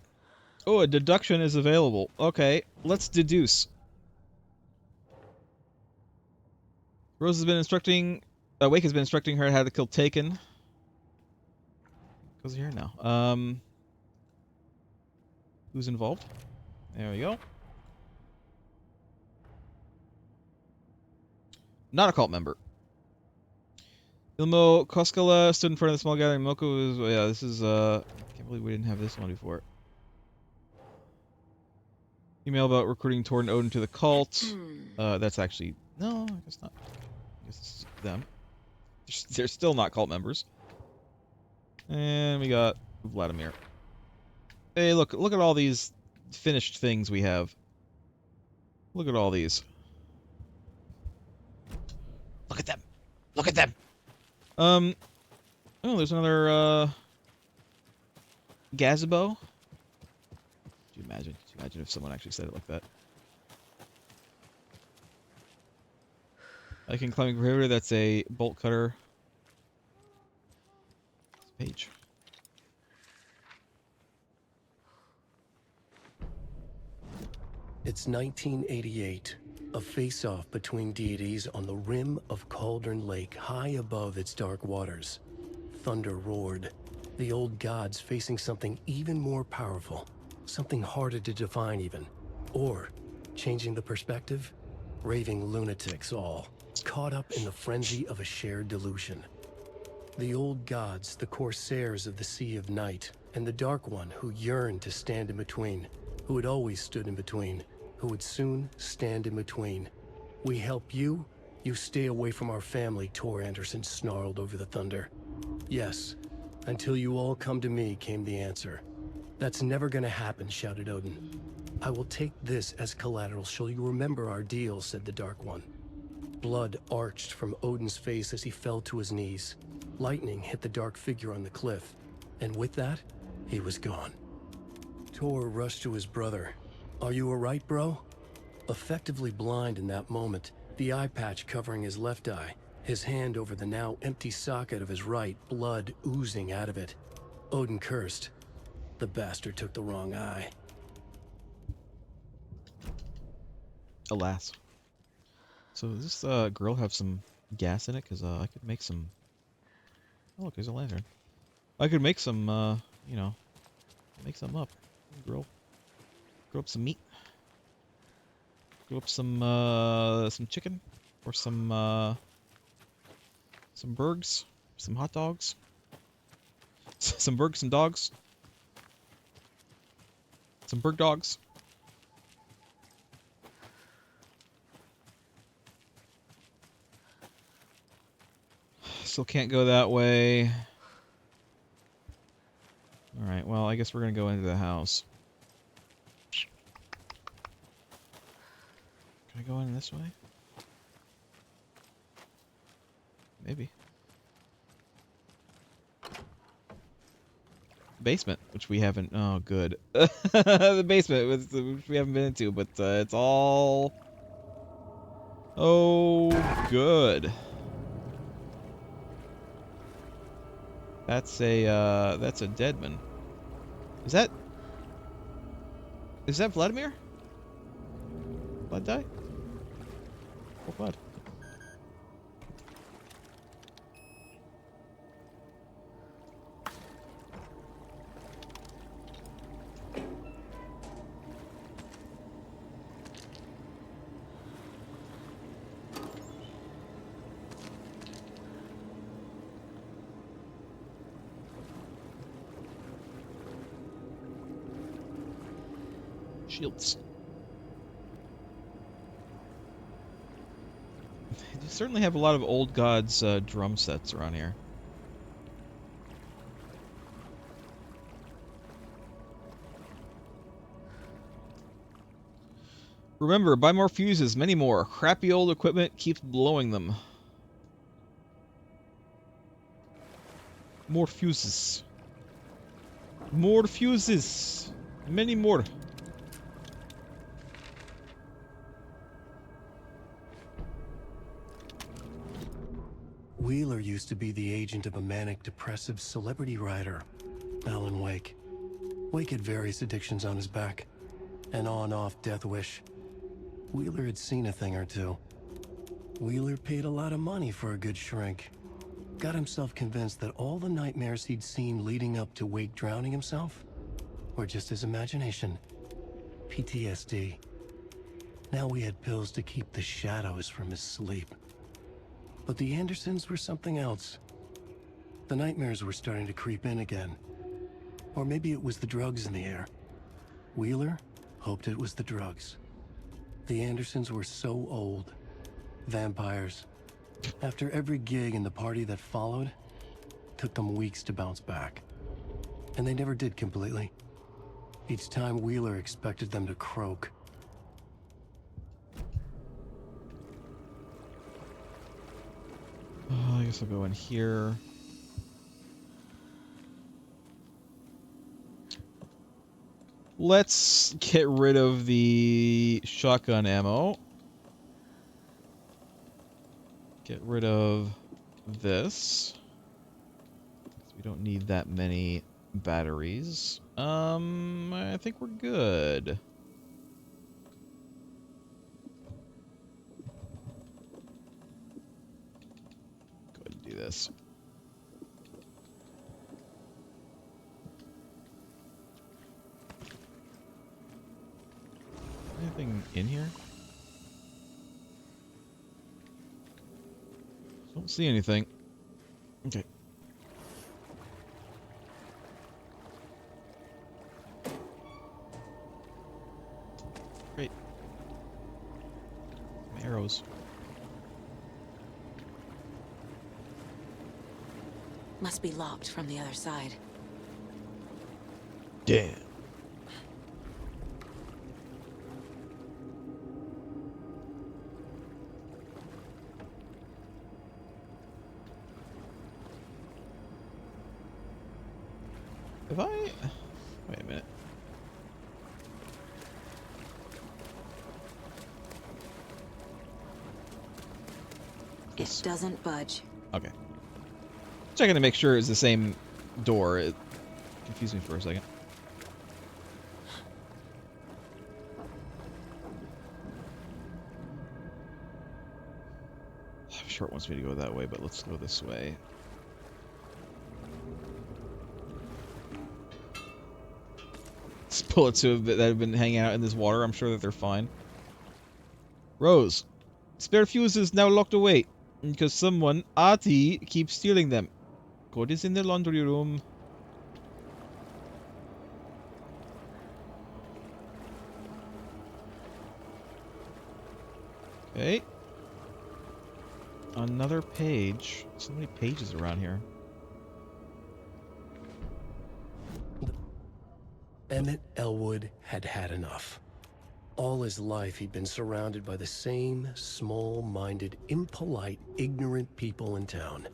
Oh, a deduction is available. Okay, let's deduce. Rose has been instructing... Wake has been instructing her how to kill Taken. Goes here now. Who's involved? There we go. Not a cult member. Ilmo Koskala stood in front of the small gathering. Moko was... Yeah, this is... I can't believe we didn't have this one before. Email about recruiting Tor and Odin to the cult. That's actually... No, I guess not. I guess this is them. They're still not cult members. And we got Vladimir. Hey, look at all these finished things we have. Look at all these. Look at them. Look at them. Oh, there's another gazebo. Could you imagine? Could you imagine if someone actually said it like that? I can climbing prohibitor. That's a bolt cutter. Page. It's 1988, a face-off between deities on the rim of Cauldron Lake, high above its dark waters. Thunder roared, the old gods facing something even more powerful, something harder to define even. Or, changing the perspective, raving lunatics all, caught up in the frenzy of a shared delusion. The old gods, the corsairs of the Sea of Night, and the Dark One who yearned to stand in between, who had always stood in between, who would soon stand in between. We help you, you stay away from our family, Tor Anderson snarled over the thunder. Yes, until you all come to me, came the answer. That's never gonna happen, shouted Odin. I will take this as collateral, shall you remember our deal, said the Dark One. Blood arched from Odin's face as he fell to his knees. Lightning hit the dark figure on the cliff, and with that, he was gone. Tor rushed to his brother. Are you alright, bro? Effectively blind in that moment, the eye patch covering his left eye, his hand over the now empty socket of his right, blood oozing out of it. Odin cursed. The bastard took the wrong eye. Alas. So does this grill have some gas in it? Because I could make some... Oh, look, there's a lantern. I could make some, you know, make some up. Grill up some meat. Grill up some chicken. Or some burgers. Some hot dogs. Some burgers, some dogs. Some burg dogs. Still can't go that way. Alright, well, I guess we're gonna go into the house. Can I going this way? Maybe. Basement, which we haven't. Oh, good. The basement, which we haven't been into, but it's all. Oh, good. That's a Deadman. Is that Vladimir? Blood die? What blood? Shields. You certainly have a lot of old gods drum sets around here. Remember, buy more fuses, many more. Crappy old equipment keeps blowing them. More fuses. More fuses. Many more. Wheeler used to be the agent of a manic-depressive celebrity writer, Alan Wake. Wake had various addictions on his back. An on-off death wish. Wheeler had seen a thing or two. Wheeler paid a lot of money for a good shrink. Got himself convinced that all the nightmares he'd seen leading up to Wake drowning himself were just his imagination. PTSD. Now we had pills to keep the shadows from his sleep. But the Andersons were something else. The nightmares were starting to creep in again. Or maybe it was the drugs in the air. Wheeler hoped it was the drugs. The Andersons were so old. Vampires. After every gig and the party that followed, took them weeks to bounce back. And they never did completely. Each time Wheeler expected them to croak. I guess I'll go in here. Let's get rid of the shotgun ammo. Get rid of this. We don't need that many batteries. I think we're good. Go ahead and do this. Anything in here? Don't see anything. Okay. Great. Some arrows. Must be locked from the other side. Damn. If I... Wait a minute. It doesn't budge. Okay. Checking to make sure it's the same door. It confused me for a second. I'm sure it wants me to go that way, but let's go this way. Bullets that have been hanging out in this water. I'm sure that they're fine. Rose. Spare fuses now locked away. Because someone, Artie, keeps stealing them. Code is in the laundry room. Okay. Another page. So many pages around here. Emmett Elwood had had enough. All his life, he'd been surrounded by the same small-minded, impolite, ignorant people in town.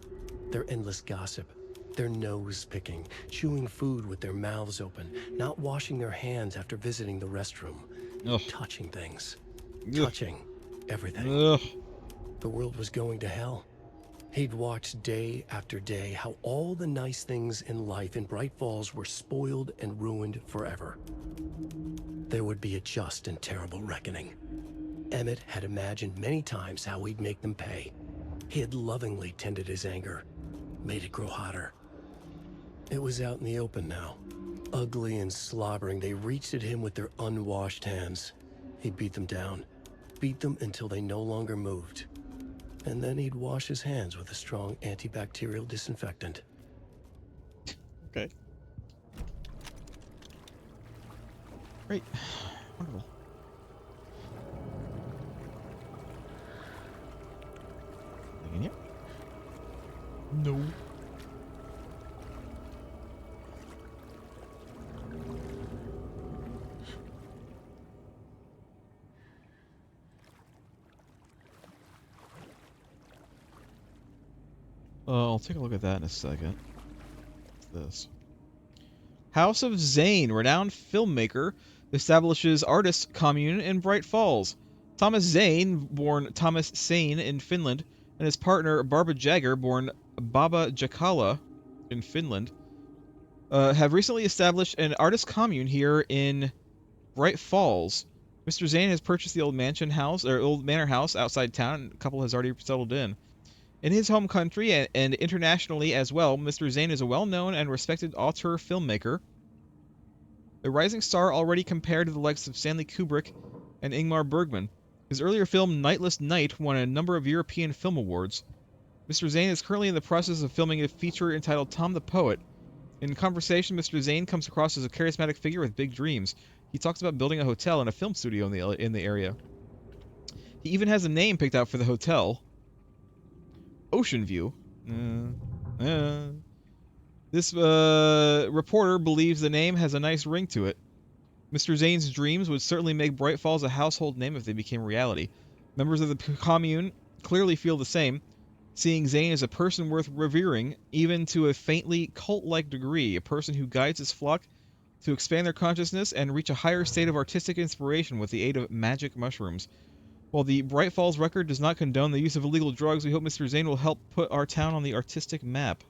Their endless gossip, their nose-picking, chewing food with their mouths open, not washing their hands after visiting the restroom, touching things, touching everything. The world was going to hell. He'd watched day after day how all the nice things in life in Bright Falls were spoiled and ruined forever. There would be a just and terrible reckoning. Emmett had imagined many times how he'd make them pay. He had lovingly tended his anger, made it grow hotter. It was out in the open now. Ugly and slobbering, they reached at him with their unwashed hands. He beat them down, beat them until they no longer moved. And then he'd wash his hands with a strong antibacterial disinfectant. Okay. Great. Wonderful. Anything in here? No. I'll take a look at that in a second. What's this? House of Zane, renowned filmmaker, establishes artist commune in Bright Falls. Thomas Zane, born Thomas Sane in Finland, and his partner Barbara Jagger, born Baba Jakala in Finland, have recently established an artist commune here in Bright Falls. Mr. Zane has purchased the old mansion house, or old manor house outside town, and a couple has already settled in. In his home country and internationally as well, Mr. Zane is a well-known and respected auteur filmmaker, a rising star already compared to the likes of Stanley Kubrick and Ingmar Bergman. His earlier film, Nightless Night, won a number of European film awards. Mr. Zane is currently in the process of filming a feature entitled Tom the Poet. In conversation, Mr. Zane comes across as a charismatic figure with big dreams. He talks about building a hotel and a film studio in the area. He even has a name picked out for the hotel. Ocean View. This reporter believes the name has a nice ring to it. Mr. Zane's dreams would certainly make Bright Falls a household name if they became reality. Members of the commune clearly feel the same, seeing Zane as a person worth revering, even to a faintly cult-like degree, a person who guides his flock to expand their consciousness and reach a higher state of artistic inspiration with the aid of magic mushrooms. While the Bright Falls Record does not condone the use of illegal drugs, we hope Mr. Zane will help put our town on the artistic map.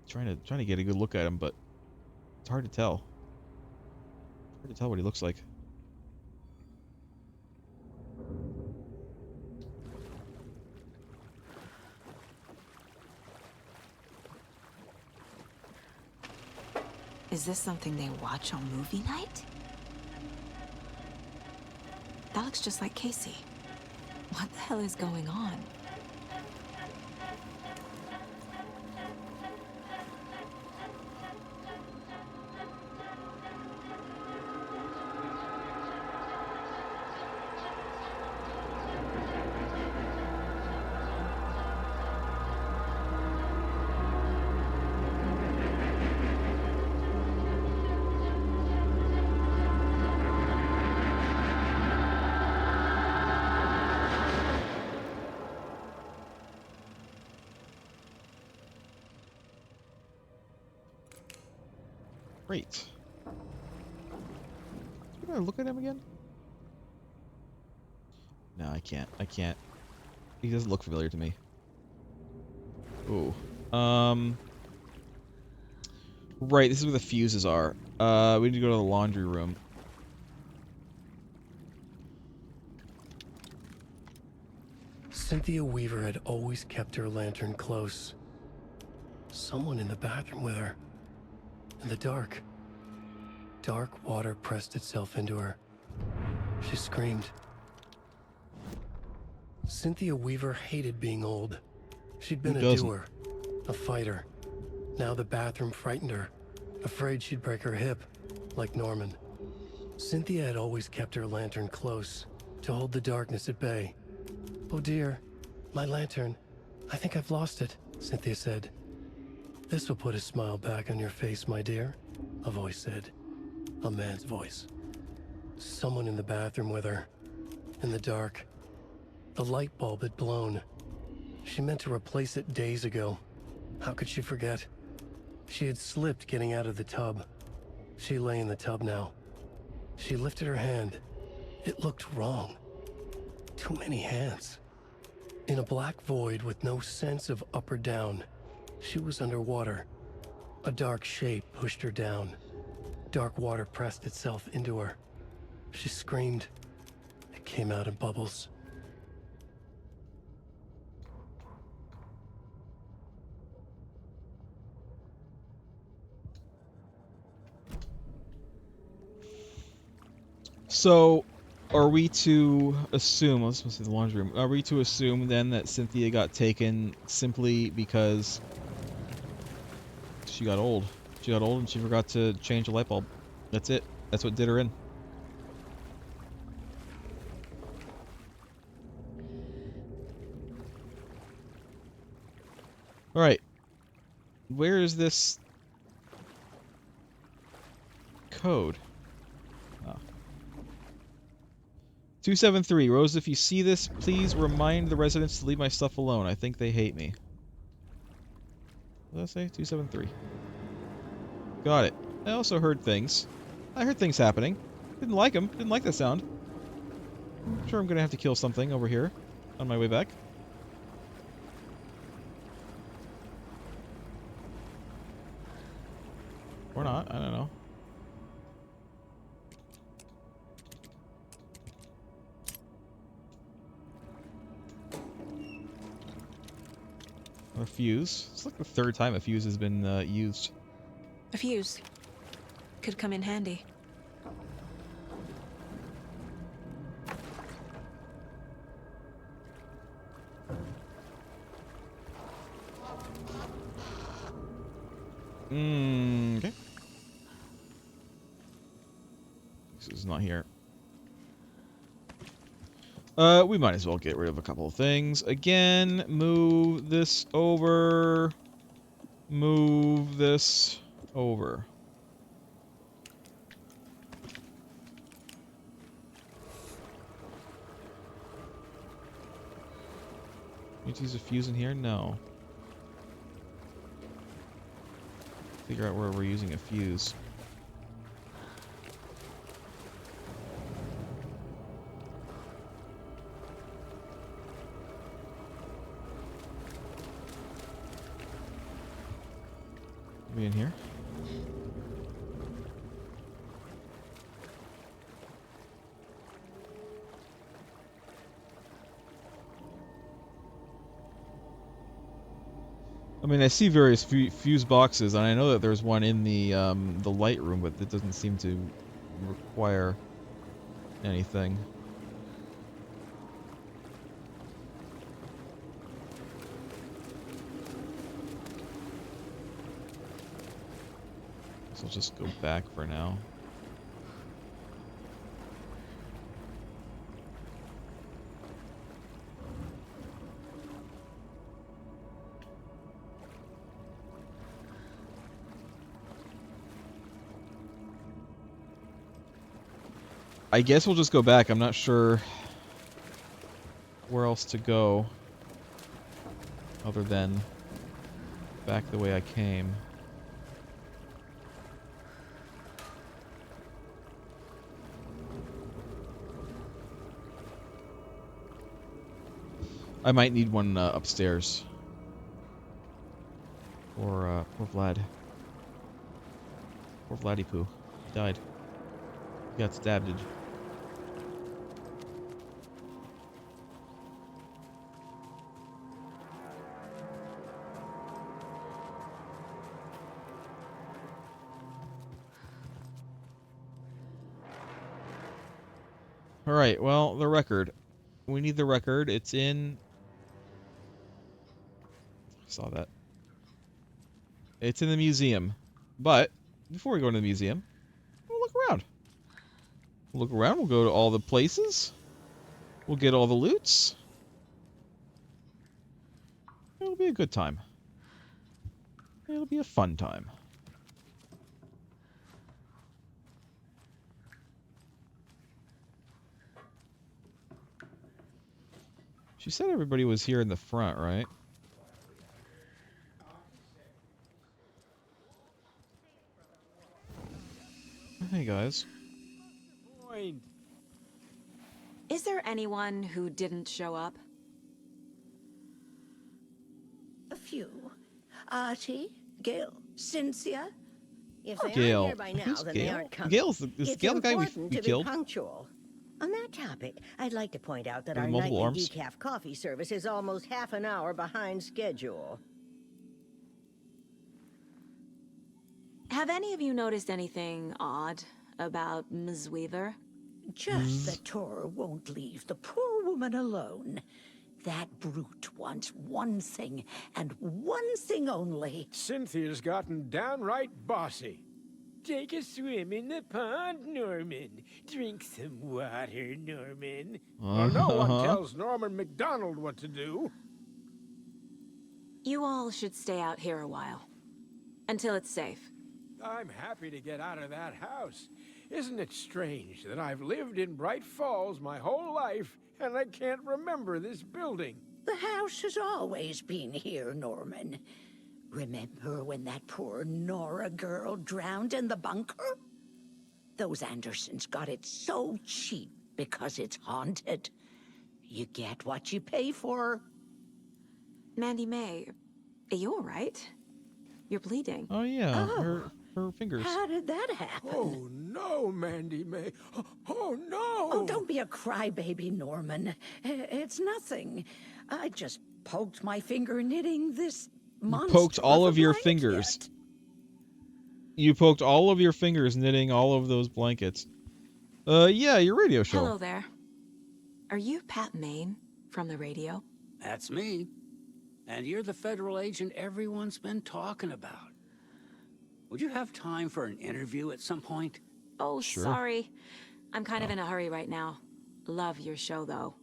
Trying to get a good look at him, but it's hard to tell. Hard to tell what he looks like. Is this something they watch on movie night? That looks just like Casey. What the hell is going on? Great. Can I look at him again? No, I can't. I can't. He doesn't look familiar to me. Ooh. Right, this is where the fuses are. We need to go to the laundry room. Cynthia Weaver had always kept her lantern close. Someone in the bathroom with her. In the dark. Dark water pressed itself into her. She screamed. Cynthia Weaver hated being old. She'd been a doer, a fighter. Now the bathroom frightened her, afraid she'd break her hip, like Norman. Cynthia had always kept her lantern close, to hold the darkness at bay. "Oh dear, my lantern. I think I've lost it," Cynthia said. "This will put a smile back on your face, my dear," a voice said. A man's voice. Someone in the bathroom with her. In the dark. The light bulb had blown. She meant to replace it days ago. How could she forget? She had slipped getting out of the tub. She lay in the tub now. She lifted her hand. It looked wrong. Too many hands. In a black void with no sense of up or down, she was underwater. A dark shape pushed her down. Dark water pressed itself into her. She screamed. It came out in bubbles. So, are we to assume, let's see the laundry room, are we to assume then that Cynthia got taken simply because she got old? She got old and she forgot to change a light bulb. That's it. That's what did her in. Alright. Where is this code? Oh. 273. Rose, if you see this, please remind the residents to leave my stuff alone. I think they hate me. What did I say? 273. Got it. I also heard things. I heard things happening. Didn't like them. Didn't like the sound. I'm sure I'm going to have to kill something over here on my way back. Or not. I don't know. A fuse. It's like the third time a fuse has been used. A fuse. Could come in handy. Okay. This is not here. We might as well get rid of a couple of things. Again, move this over. Move this over. Need to use a fuse in here? No. Figure out where we're using a fuse. Maybe in here? I mean, I see various fuse boxes, and I know that there's one in the light room, but it doesn't seem to require anything. So I'll just go back for now. I guess we'll just go back. I'm not sure where else to go other than back the way I came. I might need one upstairs. Or poor Vlad. Poor Vladdy-poo. He died. He got stabbed. Alright, well, the record. We need the record. It's in... I saw that. It's in the museum. But, before we go into the museum, we'll look around. We'll look around, we'll go to all the places. We'll get all the loots. It'll be a good time. It'll be a fun time. She said everybody was here in the front, right? Hey, guys. Is there anyone who didn't show up? A few. Artie, Gail, Cynthia. If they Gail. aren't here by now, Who's then Gail? they aren't coming. Is It's Gail the guy we important to killed? be punctual. On that topic, I'd like to point out that With our multiple nightly arms? decaf coffee service is almost half an hour behind schedule. Have any of you noticed anything odd about Ms. Weaver? Just that Tor won't leave the poor woman alone. That brute wants one thing, and one thing only. Cynthia's gotten downright bossy. Take a swim in the pond, Norman. Drink some water, Norman. Well, no one tells Norman MacDonald what to do. You all should stay out here a while. Until it's safe. I'm happy to get out of that house. Isn't it strange that I've lived in Bright Falls my whole life and I can't remember this building? The house has always been here, Norman. Remember when that poor Nora girl drowned in the bunker? Those Andersons got it so cheap because it's haunted. You get what you pay for. Mandy May, are you all right? You're bleeding. Oh, yeah. Her fingers. How did that happen? Oh, no, Mandy May. Oh, no! Oh, don't be a crybaby, Norman. It's nothing. I just poked my finger knitting this monster. You poked all of your blanket. fingers. You poked all of your fingers knitting all of those blankets. Yeah, your radio show. Hello there. Are you Pat Maine from the radio? That's me. And you're the federal agent everyone's been talking about. Would you have time for an interview at some point? Oh, Sure. sorry. I'm kind of in a hurry right now. Love your show, though.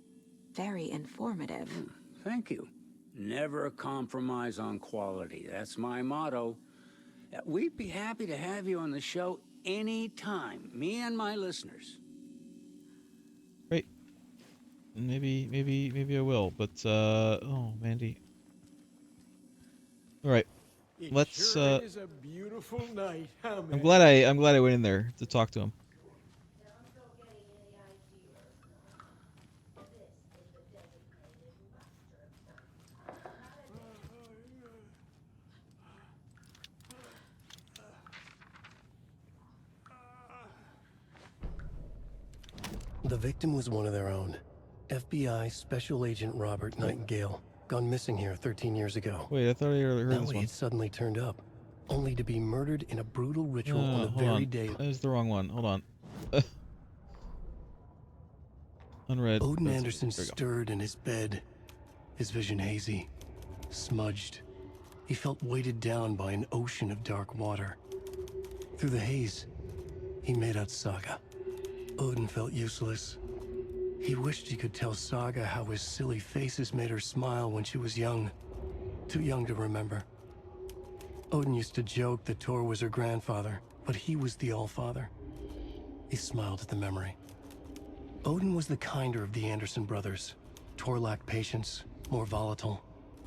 Very informative. Thank you. Never compromise on quality. That's my motto. We'd be happy to have you on the show anytime. Me and my listeners. Great. Maybe I will. But oh, Mandy. All right. Let's. Sure is a beautiful night. How I'm glad I went in there to talk to him. The victim was one of their own. FBI Special Agent Robert Nightingale, gone missing here 13 years ago. Wait, I thought I heard That this way one. it suddenly turned up, only to be murdered in a brutal ritual on the Hold very on. day. That is the wrong one. Hold on. Unread. Odin That's- Anderson there we go. stirred in his bed, his vision hazy, smudged. He felt weighted down by an ocean of dark water. Through the haze, he made out Saga. Odin felt useless. He wished he could tell Saga how his silly faces made her smile when she was young. Too young to remember. Odin used to joke that Tor was her grandfather, but he was the Allfather. He smiled at the memory. Odin was the kinder of the Anderson brothers. Tor lacked patience, more volatile.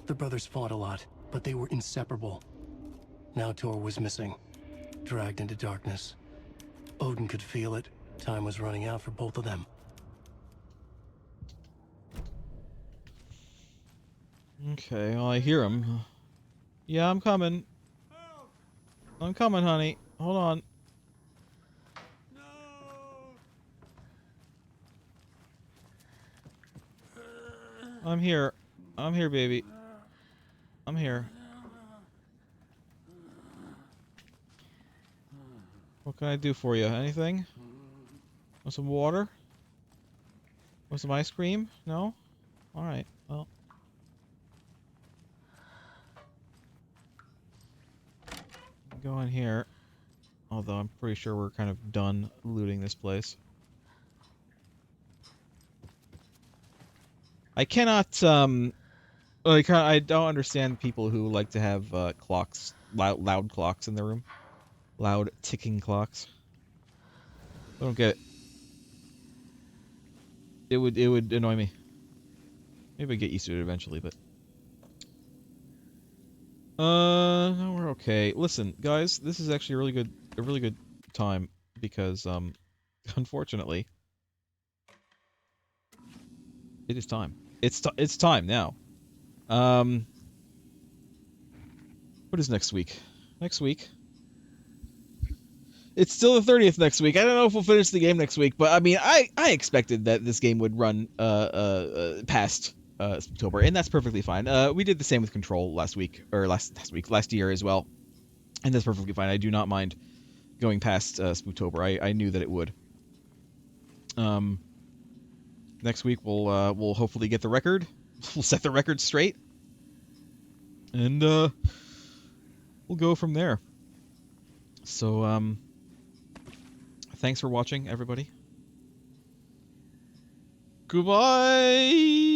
The brothers fought a lot, but they were inseparable. Now Tor was missing, dragged into darkness. Odin could feel it. Time was running out for both of them. Okay, well, I hear him. Yeah, I'm coming. I'm coming, honey. Hold on. I'm here. I'm here, baby. I'm here. What can I do for you? Anything? Want some water? Want some ice cream? No? Alright, well. Go in here. Although I'm pretty sure we're kind of done looting this place. I cannot, I don't understand people who like to have clocks, loud clocks in their room. Loud ticking clocks. I don't get it. It would annoy me. Maybe I get used to it eventually, but... No, we're okay. Listen, guys, this is actually a really good time, because, unfortunately, it is time. It's time now. What is next week? Next week? It's still the 30th next week. I don't know if we'll finish the game next week, but I mean, I expected that this game would run past October, and that's perfectly fine. We did the same with Control last week, or last year as well, and that's perfectly fine. I do not mind going past Spooktober. I knew that it would. Next week we'll hopefully get the record. We'll set the record straight, and we'll go from there. So thanks for watching, everybody. Goodbye.